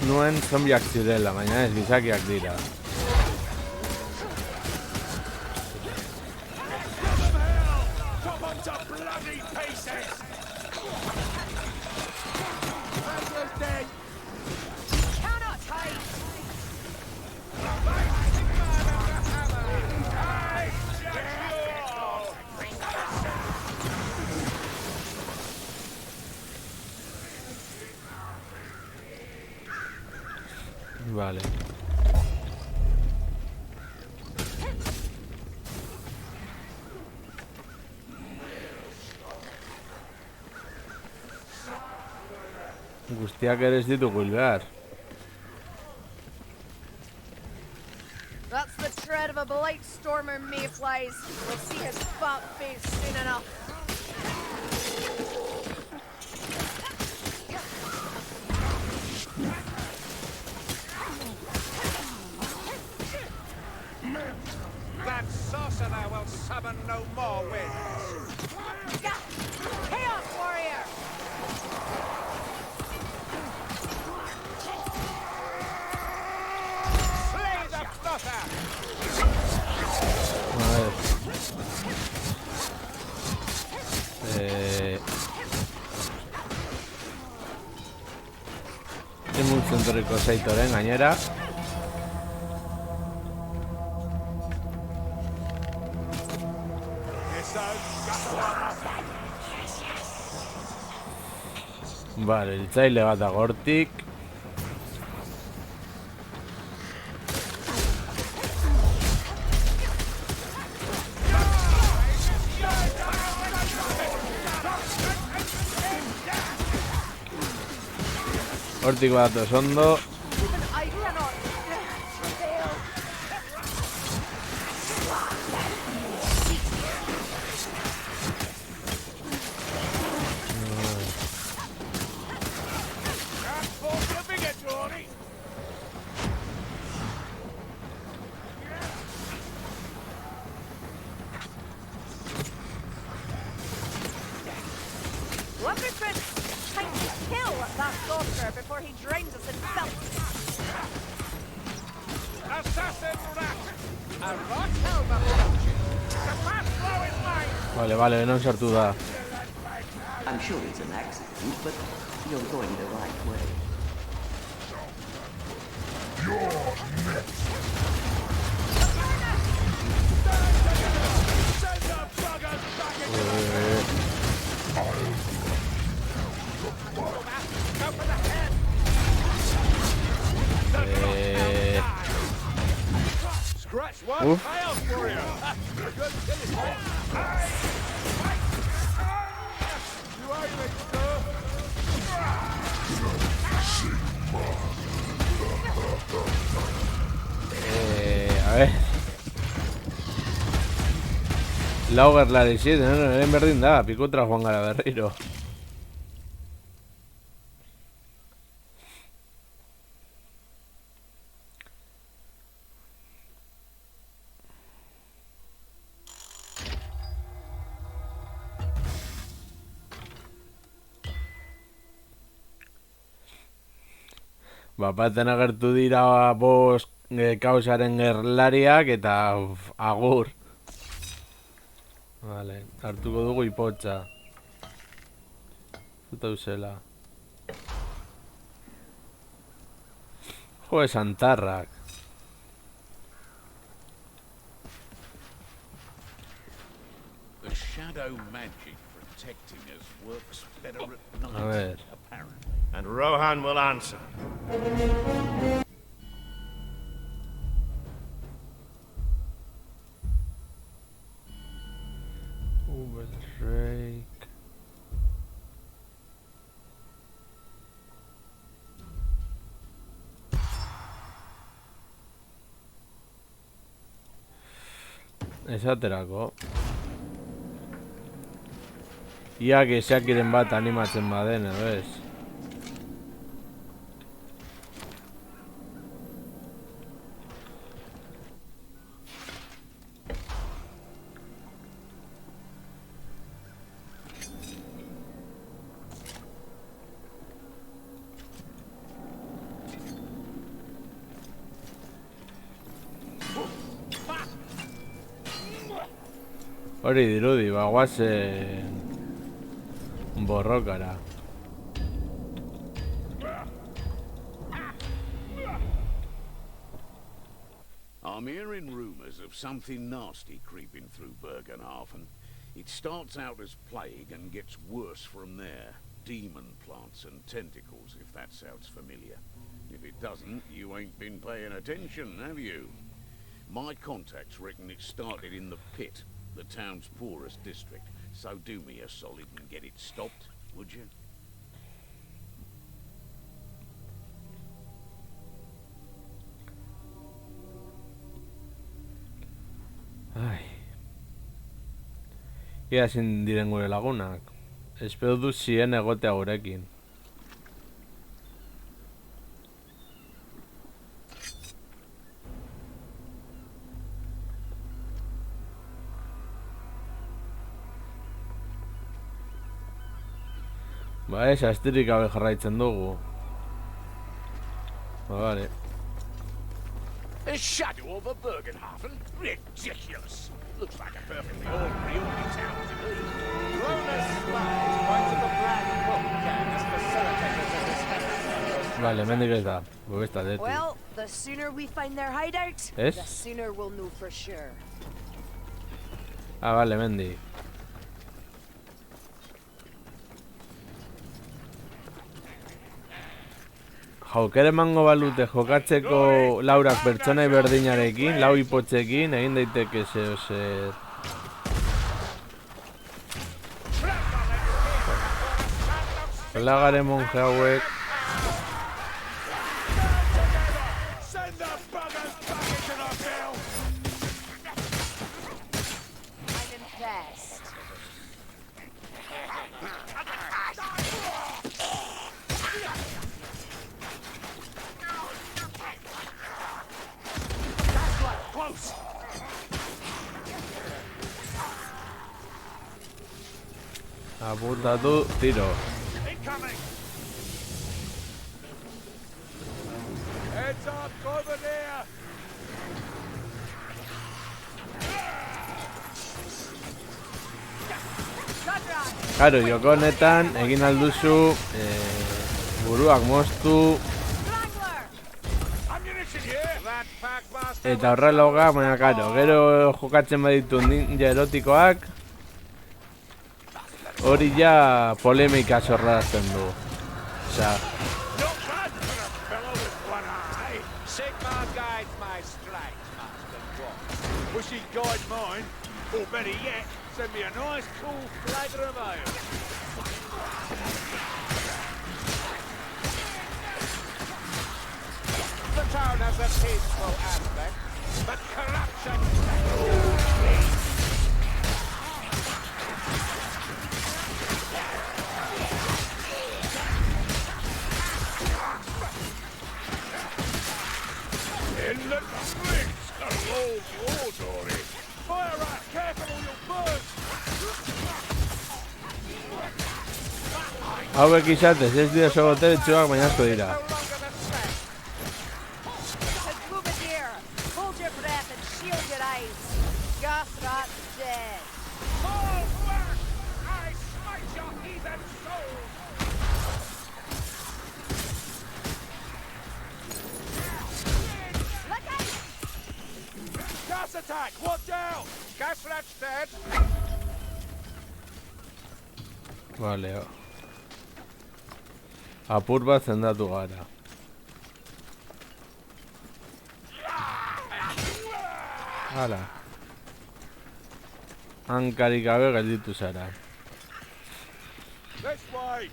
nuen zombiak zirela, baina ez gizakiak dira. Chop 'em to bloody pieces! Ranger's dead! Cannot hide! Vale. Guztiak ere ez ditugu hil behar. That's the tread of a blight stormer, mayflies. We'll see his fat face soon enough. That sorcerer will summon no more winds! Chaos warrior! Slay the plotter! A ver. Emuntzen torriko zaitoren gainera. Vale, hiltzaile bat agortik. Hortik bat ondo. Even I cannot fail. Leopard's time to kill that sorcerer before he drains us in filth. Assassin rat! A rot helmet! The fast flowing line! Vale, vale, non sartu da. I'm sure it's an accident, but you're going the right way. Send the buggers back into Go for the head! Scratch one, Oof. chaos warrior! Good killing, mate. You aiming, sir? A ver. Lau gerlari zit, neren berdin da, pikutra joan gara berriro. Bapaten agertu dira bost kausaren gerlariak eta agur. Vale, hartuko dugu ipotxa. Zuta usela. Jo, santarrak. The shadow magic protecting us works better at A night, ver. apparently. And Rohan will answer. Uberdrake. Esaterako. Ia gezeakiren bat animatzen baden, edo ez? Hori dirudi, guazen borrokara. I'm hearing rumours of something nasty creeping through Bergenhafen. It starts out as plague and gets worse from there. Demon plants and tentacles, if that sounds familiar. If it doesn't, you ain't been paying attention, have you? My contacts reckon it started in the Pit, the town's poorest district. So do me a solid and get it stopped, would you? Ai. Ia ezin diren gure lagunak. Espero du zien egotea gurekin. Ba ez, astirik gabe jarraitzen dugu. Ba, bale. A shadow over Bergenhafen? Ridiculous! Looks like a perfectly ordinary town to me. Rona's spies point to the black book and its facilitators of this message. Vale, mendik ez da. Bobesta deti. Well, the sooner we find their hideout, ¿Es? the sooner we'll know for sure. Ah, vale, mendik. Jaukere emango balute jokatzeko laurak pertsonai berdinarekin, lau ipotxekin, egin daiteke zeo zer. Lagare monje hauek. Send the buggers back into the field! I'm impressed. Close! Apuntatu, tiro. Incoming! Heads up, over there! Karo, joko honetan egin alduzu buruak moztu Ammunition here! That pack bastard! eta horreloga, baina karo, gero jokatzen baditu ninja erotikoak hori ja polemika sorrarazten du. Osea, Not bad for a fellow with one eye. Sigmar guides my strikes, Master Quack. Wish he'd guide mine. Or better yet, send me a nice cool flavour of ale. The town has a peaceful aspect, but corruption... In the bricks are all your Dory. Fire rat, careful or you'll burn! hauek izatez ez dira oso boteretsuak, baina asko dira. And Boubadir, hold your breath and shield your eyes. Gothrat's dead. Fall back! I smite your heathen souls! Look out! Gas attack! Watch out! Gas rat's dead! Vale. Apur bat zendatu gara. Hala. Hankarik gabe gelditu zara. This way!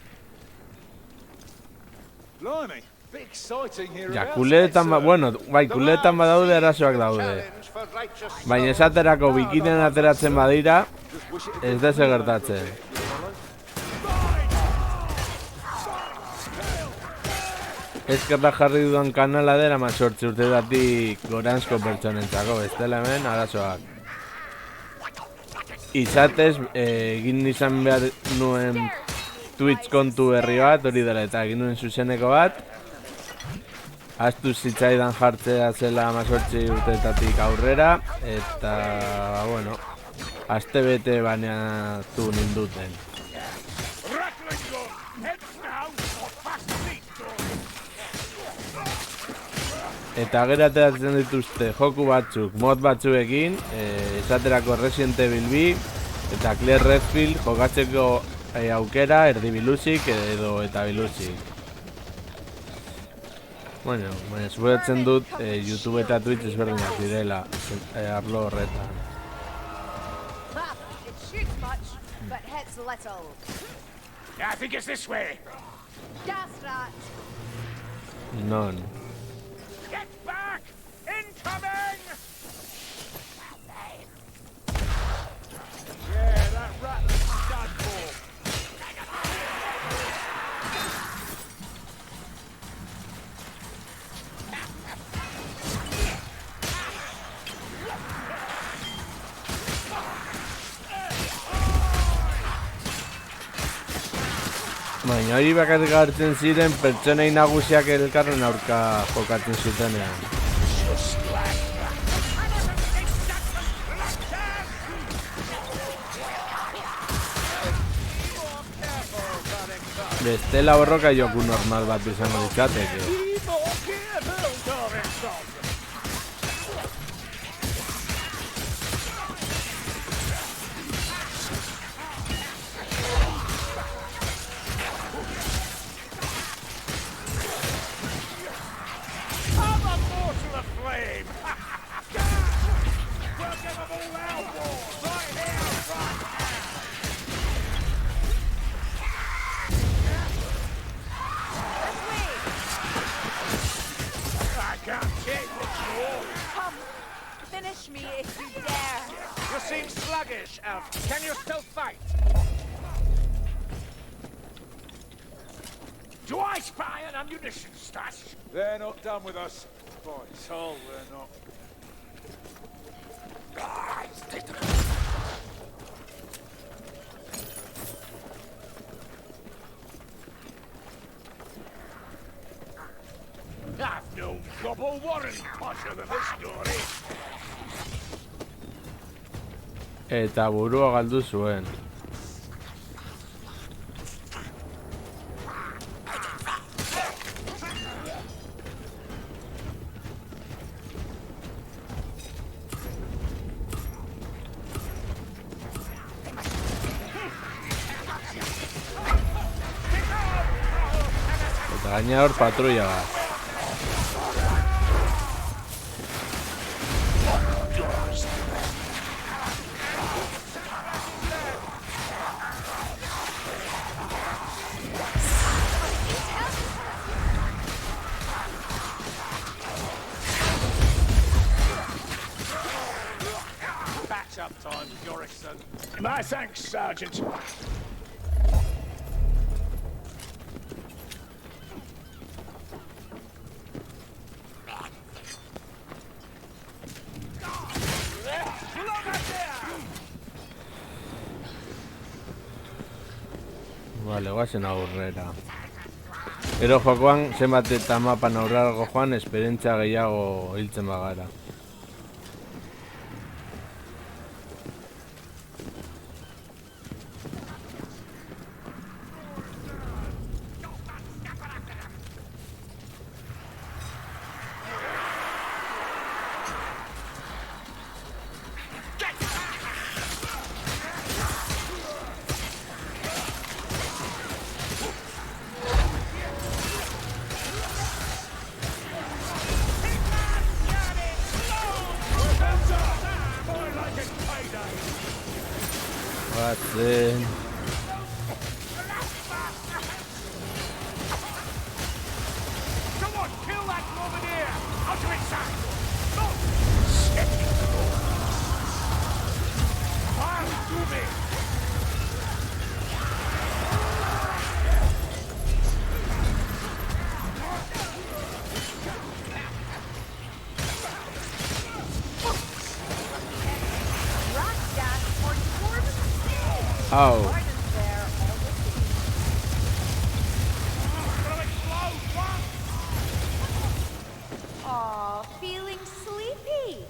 Blimey, bit exciting here. Ja, kuleetan bueno, bai, kuleetan badaude arazoak daude. Baina esaterako bikinen ateratzen badira, ez deze gertatzen. Eskerra jarri dudan kanala dela 18 urtetatik goranzko pertsonentzako, bestela hemen arazoak. Izatez, egin izan behar nuen Twitch kontu berri bat, hori dela, eta egin nuen zuzeneko bat. Ahaztu zitzaidan jartzea zela 18 urtetatik aurrera, eta, bueno, aste bete baneatu ninduten. Rattling gun! Heads now, or fast feet, Dory! Eta gero ateratzen dituzte joku batzuk mod batzuekin, esaterako Resident Evil 2 eta Claire Redfield jokatzeko aukera erdibiluzik edo eta biluzik. Bueno, suposatzen dut YouTube eta Twitch ezberdinak direla arlo horretan. It shoots much, but hits little. I think it's this way. Gas rat. Non. Get back! Incoming! Yeah, that rattler's done for. Baina hori bakarrik hartzen ziren pertsonei nagusiak elkarren aurka jokatzen zutenean. Bestela borroka joku normal bat izango ditzateke. Finish me if you dare. You seem sluggish, Elf. Can you still fight? Do I spy an ammunition stash? They're not done with us. By soul, they're not. I've known Gobble Warren posher than this story. Eta burua galdu zuen. Eta gaina hor patrulla bat. Patch-up time, Jorikson. My thanks, Sergeant. Vale, guazen aurrera. Gero jokoan, zenbat eta mapan aurrerago joan, esperientzia gehiago hiltzen bagara. Batzen... Come on, kill that bombardier! Out of its sight! No! Step into the door! Fire to me! Rat gas or dwarven steel. Au! Gardens there all the same. Aw, feeling sleepy.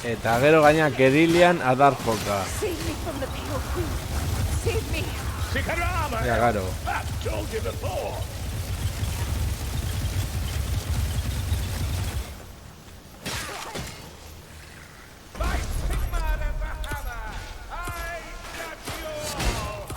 Eta gero gaina Kerilian adar joka. Save me from the Pale Queen. Save me. Sikarama! Ja, garo. I've told you before. My Sigmar and the hammer! I judge you all!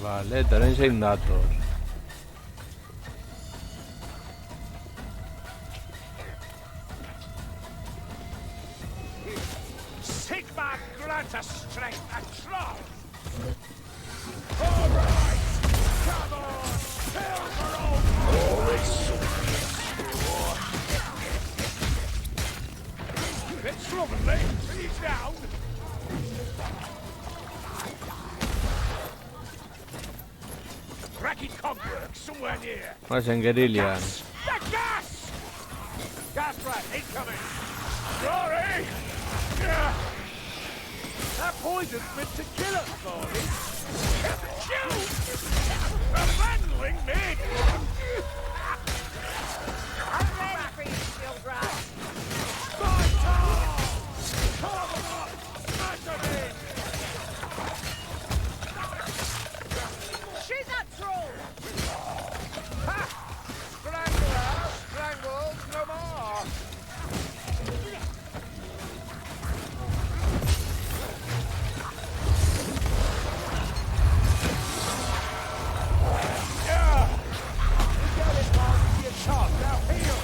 Vale, tren zein dator. Sigmar grant us strength and troll! All right! Come on! Kill for all! Bit slovenly! He's down! Cracky cogwork somewhere near! Más en Kerilian. The gas! Gas rat incoming! Sorry! That poison's meant to kill us, Sorry! Shoot! Abandoning me! I'm ready for you, Shield Rat. My God! Carve them up! Smash them in! Shoot that troll! Ha! Strangler! Strangles no more! Yeah! You get it, Mark. You're tough. Now heal!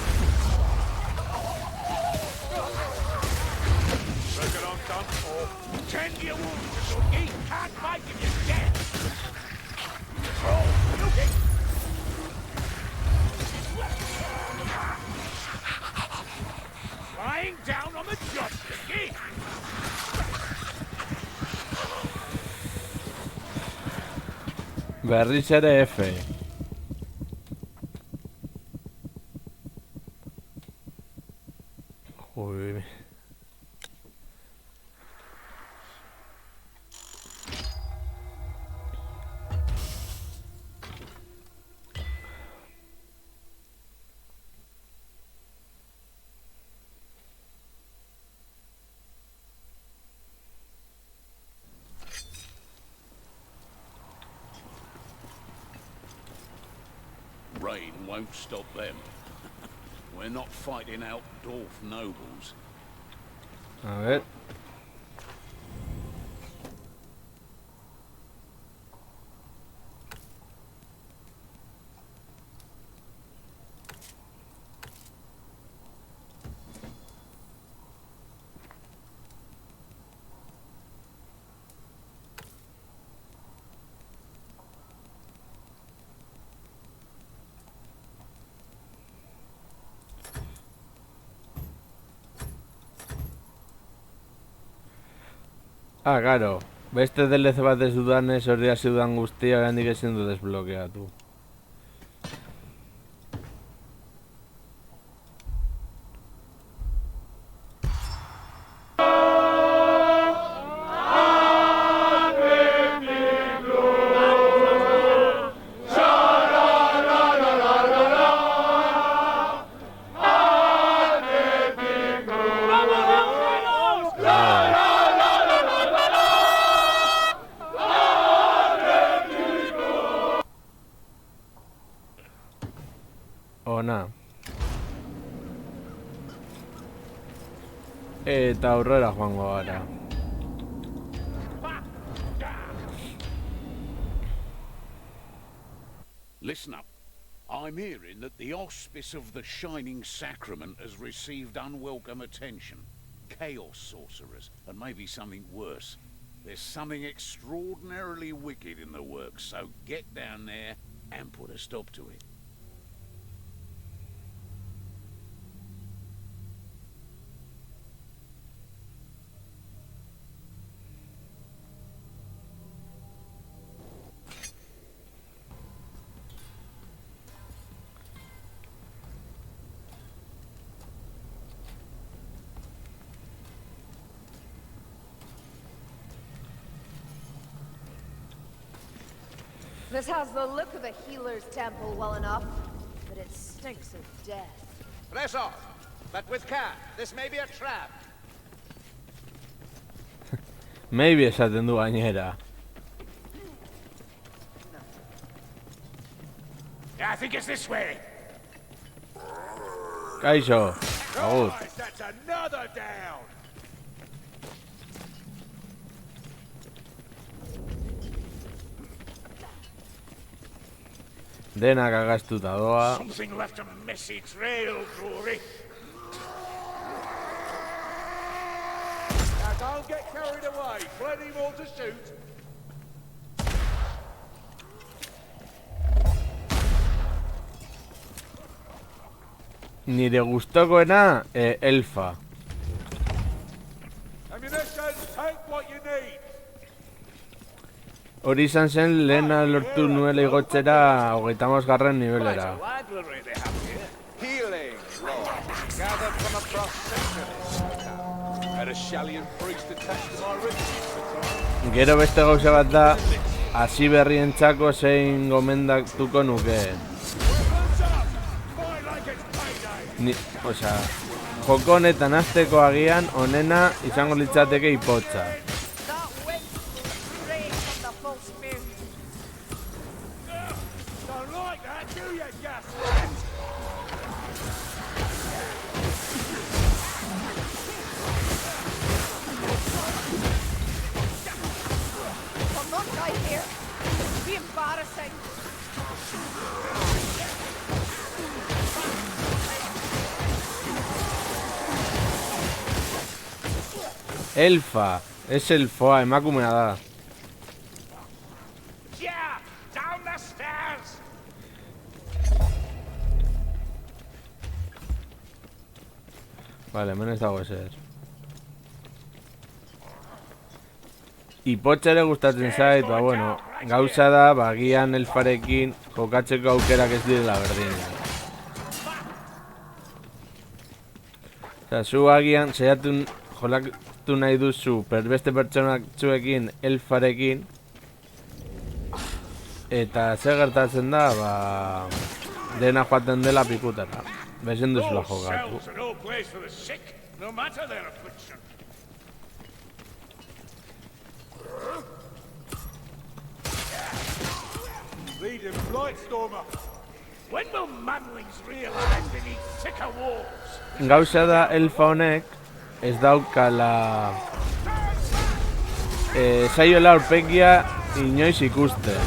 Reckon I'm done for. Tend your wounds, Doogie. Can't fight if you're dead. Oh, Doogie! Lying down on the job, Doogie! Berriz ere F. Ui. Rain won't stop them. We're not fighting out dwarf nobles. A ver. Ah, claro. Beste DLC bat ez dudanez, hori hasi dudan guztia gandik ezin du desblokeatu. Ona. Eta aurrera joango gara. Listen up. I'm hearing that the auspice of the Shining Sacrament has received unwelcome attention. Chaos sorcerers, and maybe something worse. There's something extraordinarily wicked in the works, so get down there and put a stop to it. This has the look of a healer's temple well enough, but it stinks of death. Press off, but with care. This may be a trap. Maybe esaten du gainera. I think it's this way. Kaixo, agur. Nice, that's another down. Denak agastuta doa. Something left a messy trail, Rory. Now don't get carried away. Plenty more to shoot. Nire gustokoena elfa. Ammunition, take what you need. Hori izan zen lehena lortu nuela igotzera 35. nivelera. Library they have here. Healing law, gathered from across centuries. Had a Shallian priest attached to my rituals. Gero beste gauza bat da, hasi berrientzako zein gomendatuko nuke. Osea, joko honetan hasteko agian onena izango litzateke ipotza. That wind straight from the false moon. Don't like that, do you, Gas? I'll not die here. It'd be embarrassing. Elfa, ez elfoa, emakumea da. Yeah, down the stairs. Vale, hemen ez dago ezer. Ipotxa ere gustatzen zait, ba bueno, gauza da, bagian elfarekin jokatzeko aukerak ez direla berdina. Osea, zu agian saiatu jolatu nahi duzu beste pertsonak txuekin elfarekin, eta zer gertatzen da, ba dena joaten dela pikutara. Bezen duzula jokatu. Cells are no place for the sick, no matter their affliction. Lead him, Blightstormer. When will manlings realize they need thicker walls? Gauza da elfa honek ez daukala saiola aurpegia inoiz ikusten.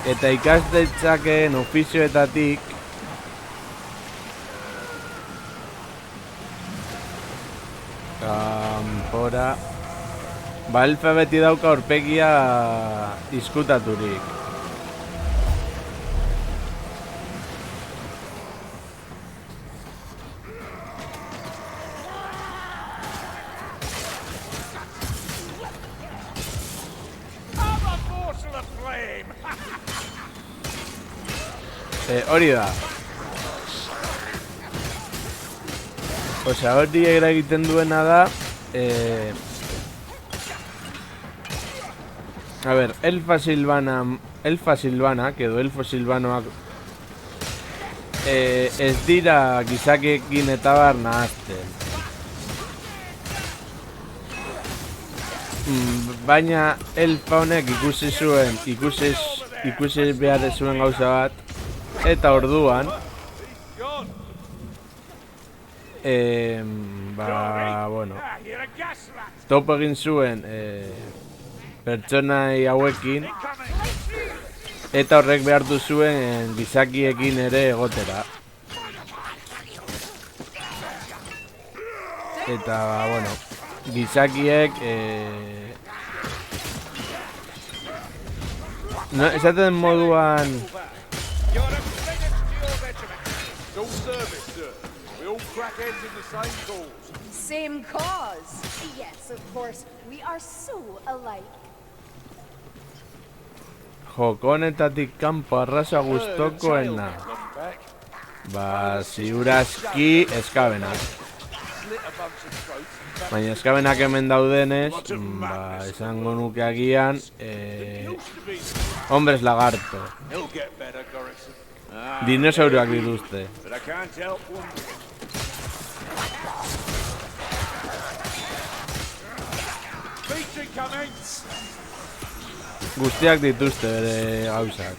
Eta ikastetxakeen ofizioetatik kanpora ba elfa beti dauka aurpegia izkutaturik. Hori da. Osea, hori eragiten duena da a ber, elfa silvanak edo elfo silvanoak ez dira gizakekin eta bar nahazten. Baina elfa honek ikusi behar zuen gauza bat, eta orduan ba, bueno, topo egin zuen pertsonai hauekin, eta horrek behartu zuen gizakiekin ere egotera. Eta, bueno, gizakiek no, esaten moduan Same cause. Yes, of course. We are so alike. joko honetatik kanpo arrasa gustokoena. Ba, ziurazki eskabenak. slit a bunch of throats. Baina eskabenak hemen daudenez, esango nuke agian, hombres lagarto. He'll get better, Gorrickson. Dinosauroak dituzte. But I can't help wondering. Beach incoming! Guztiak dituzte bere gauzak.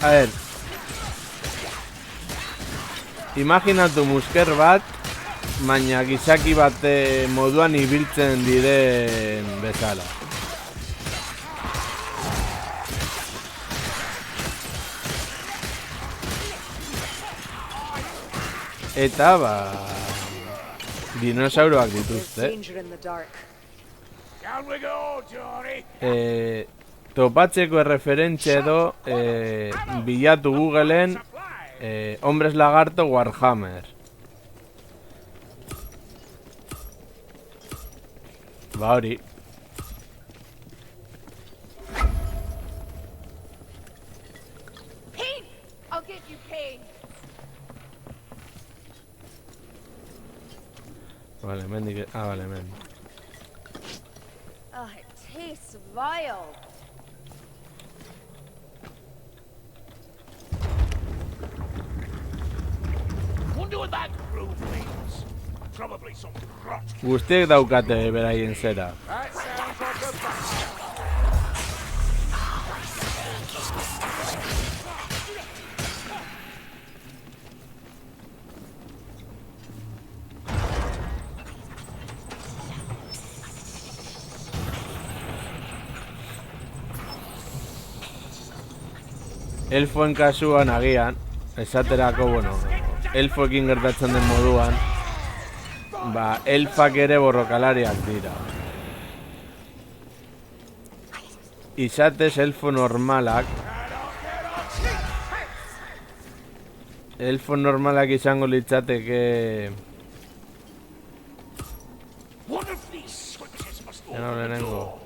A ver, imaginatu musker bat, baina gizaki bate moduan ibiltzen diren bezala. Eta, dinosauroak dituzte. Down we go, Jory! Topatzeko erreferentzia edo bilatu Googleen Hombres Lagarto Warhammer. Ba hori. Pain! I'll give you pain. Vale, mendik... vale, men. Oh, it tastes vile. Wonder what that groove means. Probably some rot. Guztiek daukate beraien zera. That sounds like a bastard. Elfoen kasuan agian, esaterako, bueno, elfoekin gertatzen den moduan, elfak ere borrokalariak dira. Izatez elfo normalak izango litzateke lehenengo.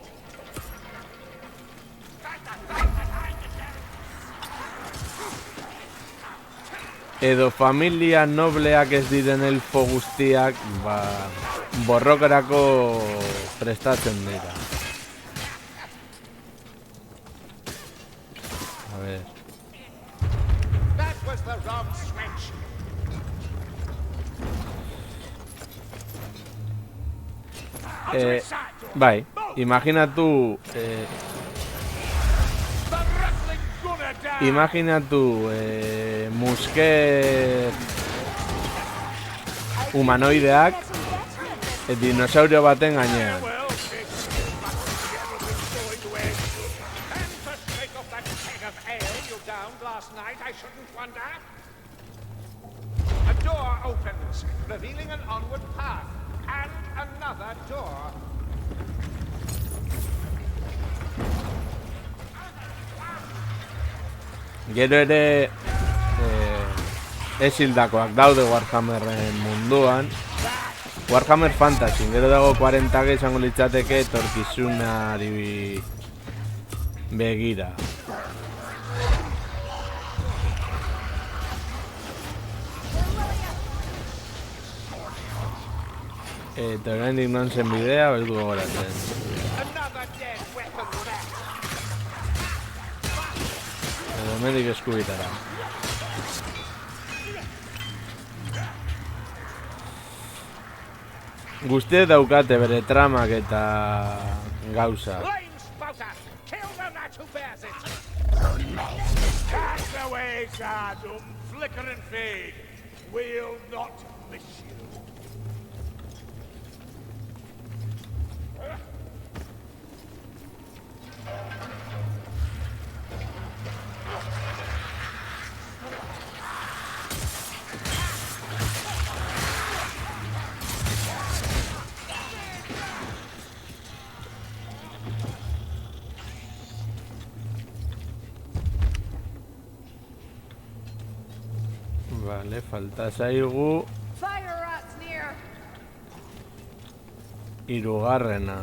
Edo familia nobleak ez diren elfo guztiak, borrokarako prestatzen dira. A ver. That was the wrong switch. Bai, imaginatu... Imaginatu musker humanoideak dinosaurio baten gainean. A door opens, revealing an onward path and another door. Gero ere ezildakoak daude Warhammerren munduan. Warhammer Fantasy, gero dago 40 izango litzateke etorkizunari begira. Eta oraindik non zen bidea, beldu gogoratzen. Edo mendik eskubitara. Guztiek daukate bere tramak eta gauza. Cast away, Sardum, flicker and fade. We'll not miss you. Vale, falta zaigu Fire rats near. hirugarrena.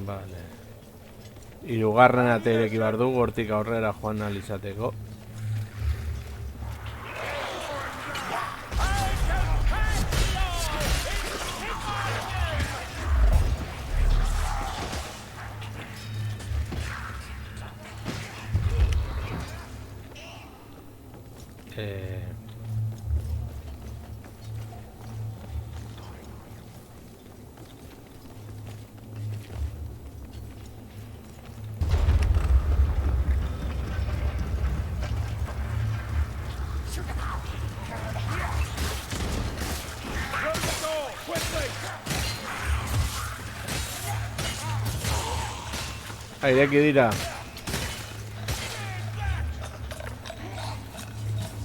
Vale. Hirugarren ate ireki behar dugu, hortik aurrera joan ahal izateko. Ireki dira.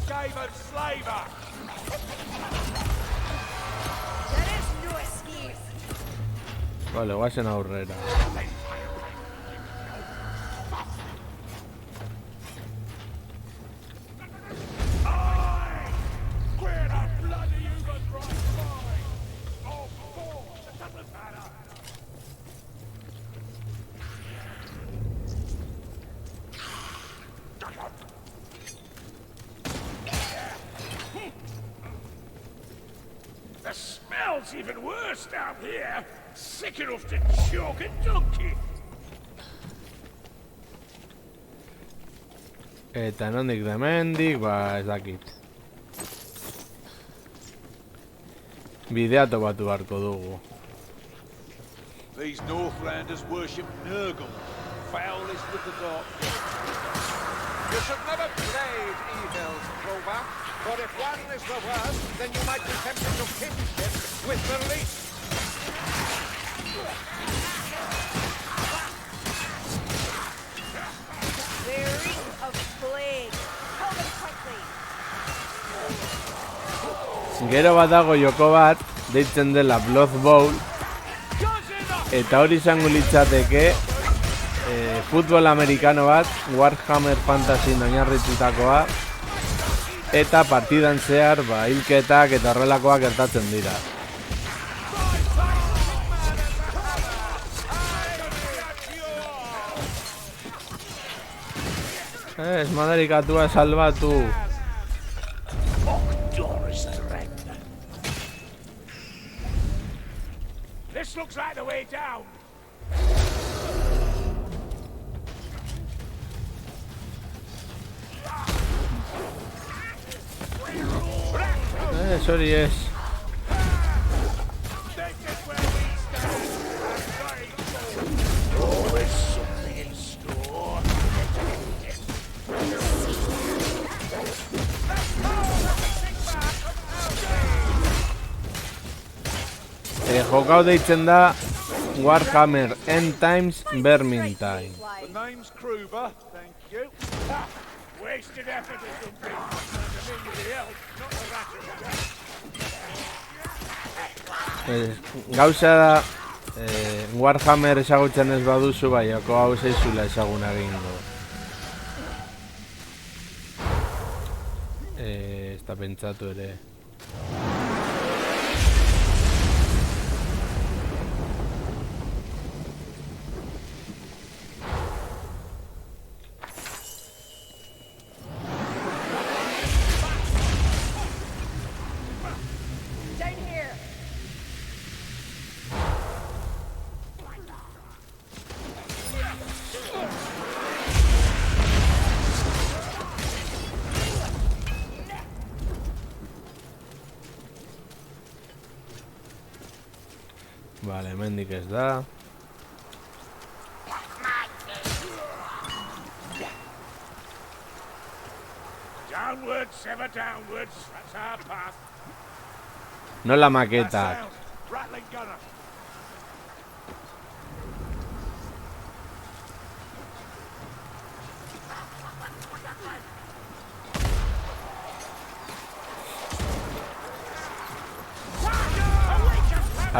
Gamer slaver! There is no escape. Vale, guazen aurrera. Where the bloody you got right by? Oh, four! It doesn't matter! The smell's even worse down here. Sick enough to choke a donkey. Eta nondik da hemendik, ba ez dakit. Bidea topatu beharko dugu. These Northlanders worship Nurgle, foulest of the dark. You should never trade evils, Grover. For if one is the worst, then you might be tempted to kinship with the least. They reek of plague. Kill them quickly. Gero bat dago joko bat, deitzen dela Blood Bowl, eta hori izango litzateke futbol amerikano bat, Warhammer Fantasy oinarritutakoa, eta partidan zehar, ba, hilketak eta horrelakoak gertatzen dira. Esmaderikatua salbatu. This looks like the way down. Hori ez. This is where we stand. Oh, there's something in store. Jokau deitzen da Warhammer End Times Vermintide. The name's Kruber, thank you. Ha! Wasted effort or something. The elf, not the rat. Gauza da, Warhammer ezagutzen ez baduzu, bai, joko hau zeizula ezagun egingo. Ez da pentsatu ere. Down here. Vale, hemendik ez da. Downwards, ever downwards. That's our path. Nola That maketak. sound. Rattling gunner.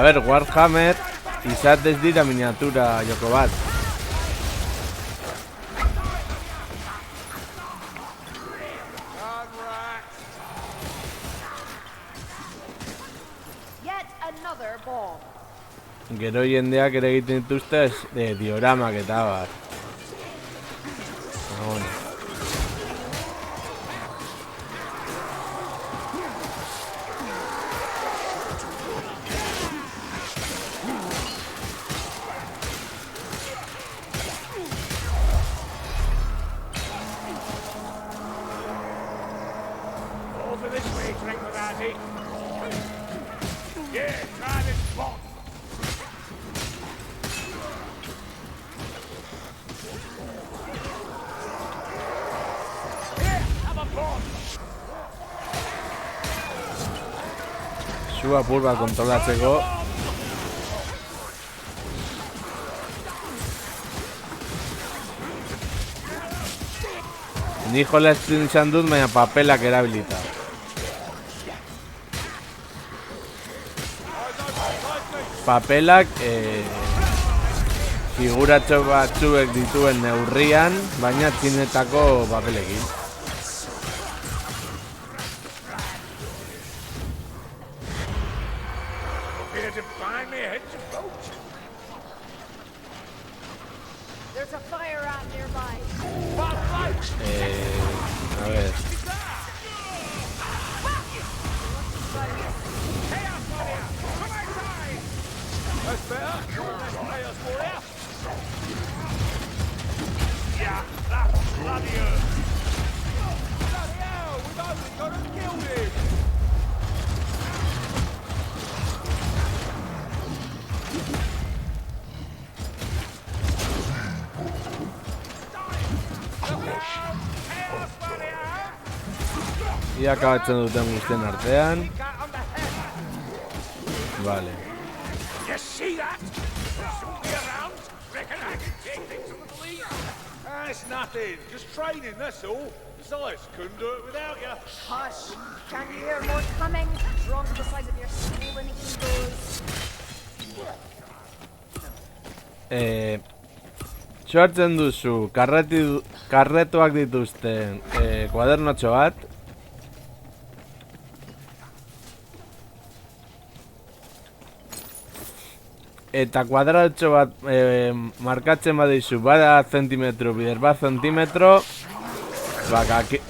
A ber, Warhammer izatez dira miniatura joko bat. Yet another bomb. Gero jendeak ere egiten dituzte dioramak eta bar. Bueno. Over this way, Tranquilati. Yeah, try this spot. Here, have a bomb. Su apur bat kontrolatzeko. Ni jola izan dut, baina papelak erabilita. Papelak figuratxo batzuek dituen neurrian, baina txinetako papelekin. Here to find me a head to boat. There's a fire out nearby. A ver. That's better. Let's pay us for it. Yeah, that's bloody earth. Bloody hell, we've only got to kill him. Ia akabatzen duten guztien artean. Vale. You see that? Shoot me around. Reckon I can take things from the fleet? That's nothing. Just training, that's all. Besides, couldn't do it without you. Hush! Can't you hear more coming? Drawn to the size of your swollen egos. Sortzen duzu karretuak dituzten kuadernotxo bat. Eta kuadratxo bat markatzen badizu bada zentimetro, bider bat zentimetro,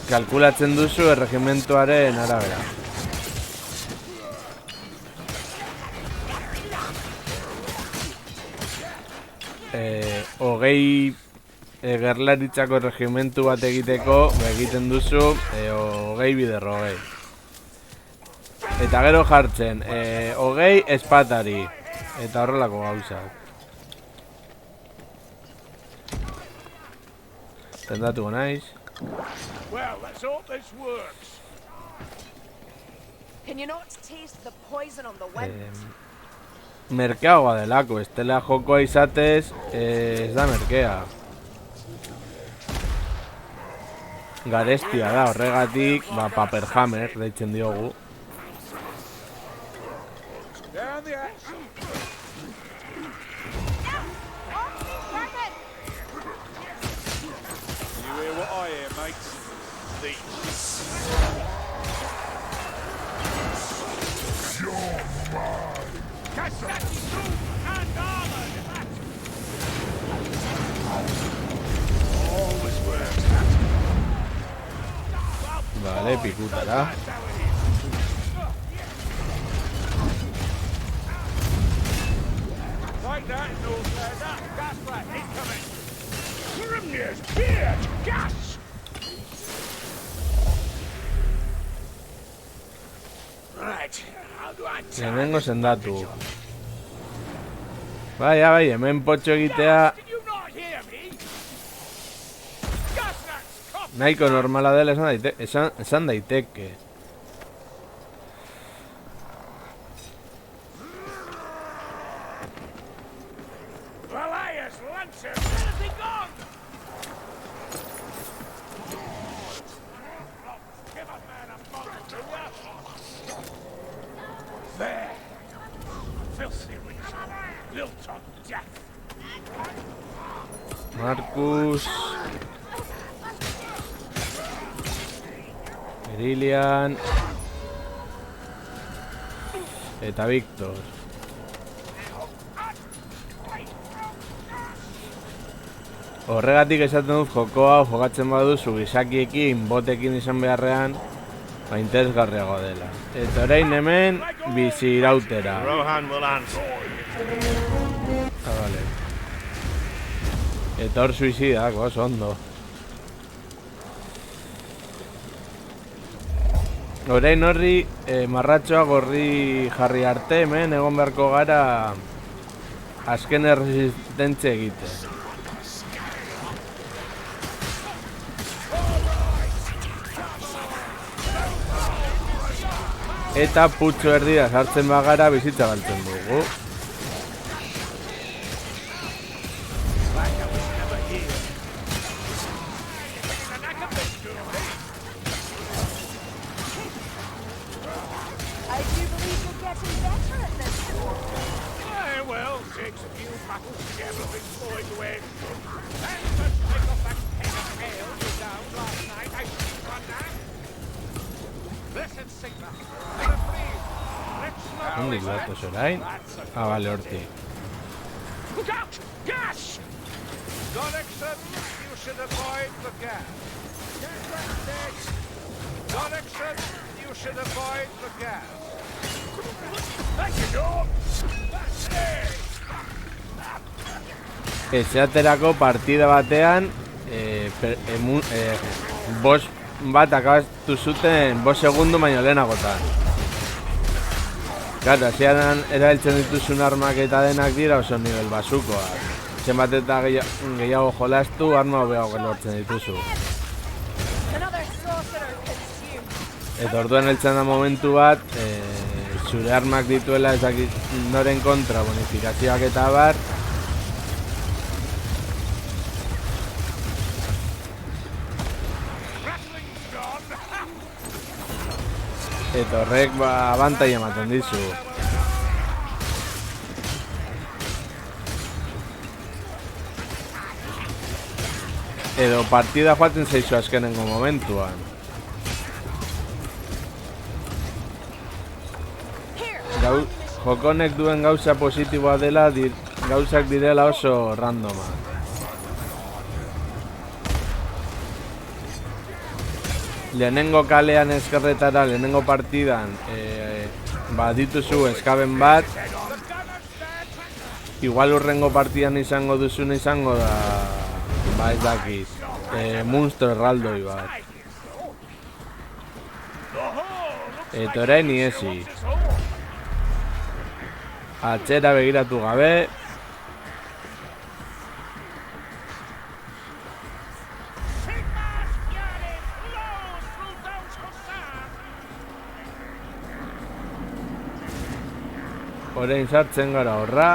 kalkulatzen duzu erregimentuaren arabera. Hogei gerlaritzako erregimentu bat egiteko egiten duzu hogei bider hogei. Eta gero jartzen hogei espatari. Eta horrelako gauzak. Tendatuko naiz. Well, let's hope this works. Can you not taste the poison on the wind? Merkeagoa delako, estela jokoa izatez, ez da merkea. Garestia da, horregatik, Paperhammer deitzen diogu. Down the axe. You hear what I hear, mates? Thieves. Cassati and armored. Always works. Vale, pikutara. Like that, that gas flat incoming. Grimnir's beard, gas. Right, how do I tell? Hemengo sendatu. Bai, hemen potxo egitea Did you not hear me? Gas nuts, cop. nahiko normala dela esan daiteke. Elias Lancer, where has he gone? Give a man a moment, do ya? There. Filthy. Darius, Irilian eta Victor. Horregatik esaten dut jokoa jokatzen baduzu gizakiekin, botekin izan beharrean, interesgarriago dela. Eta orain hemen bizi irautera. Rohan will answer. Vale. Eta hor suizidak, oso ondo. Orain horri marratxoa gorri jarri arte hemen egon beharko gara azken erresistentzia egite. Eta putxo erdira sartzen bagara bizitza galtzen dugu. I do believe you're getting better at this. Well, takes a few battles to get everything flowing away. And just pick up that head of hail you down last night. I see one now. Blessed Sigma. Ondik datos orain? Bale, hortik. Look out! Gas! Gonnexon, you should avoid the gas. Gonnexon, you should avoid the gas. Esaterako partida batean boss bat akabatu zuten 5 segundu baino lehenagotan. Claro, hasian erabiltzen dituzun armak eta denak dira oso nivel basukoak. Zenbat eta gehiago jolastu, arma hobeago lortzen dituzu. Another sorcerer consumed. Eta orduan heltzen da momentu bat, zure armak dituela ez dakit noren kontra bonifikazioak eta bar. Eta horrek abantaila ematen dizu. Edo partida joaten zaizu azkenengo momentuan. Jokonek duen gauza positiboa dela gauzak direla oso randoma. Lehenengo kalean eskerretara, lehenengo partidan dituzu eskaben bat. Igual urrengo partidan izango duzun izango da, ez dakit, monstro erraldoi bat. Eta orain iesi. Atzera begiratu gabe. Orain sartzen gara horra.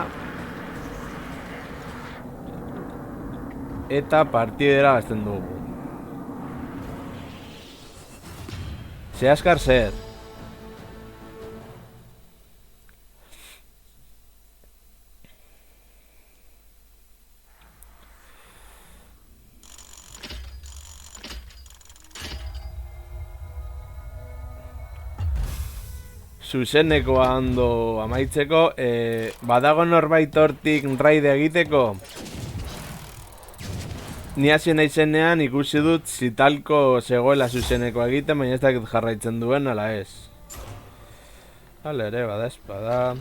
Eta partidera bazten dugu. Zehaskar zer. Zuzenekoa ondo amaitzeko, badago norbait hortik raide egiteko? Ni hasi naizenean ikusi dut zitalko zegoela zuzenekoa egiten, baina ez dakit jarraitzen duen ala ez. Hala ere, bada espada.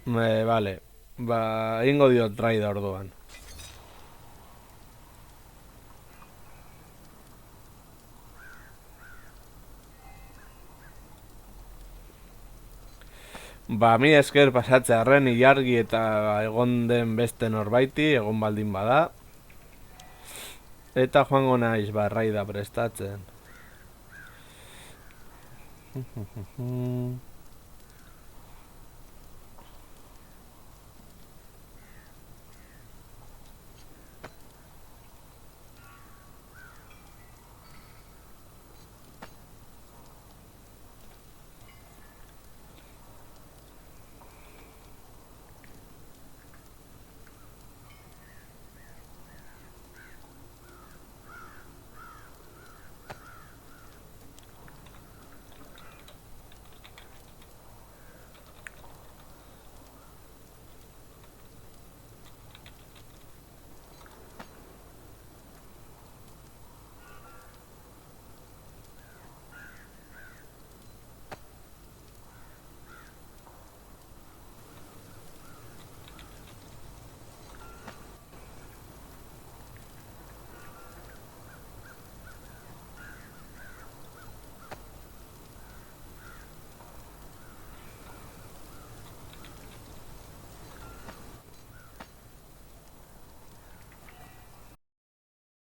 Vale. Egingo diot raida orduan. Mi esker pasatzearren ilargi eta egon den beste norbaiti, egon baldin bada. Eta joango naiz raida prestatzen.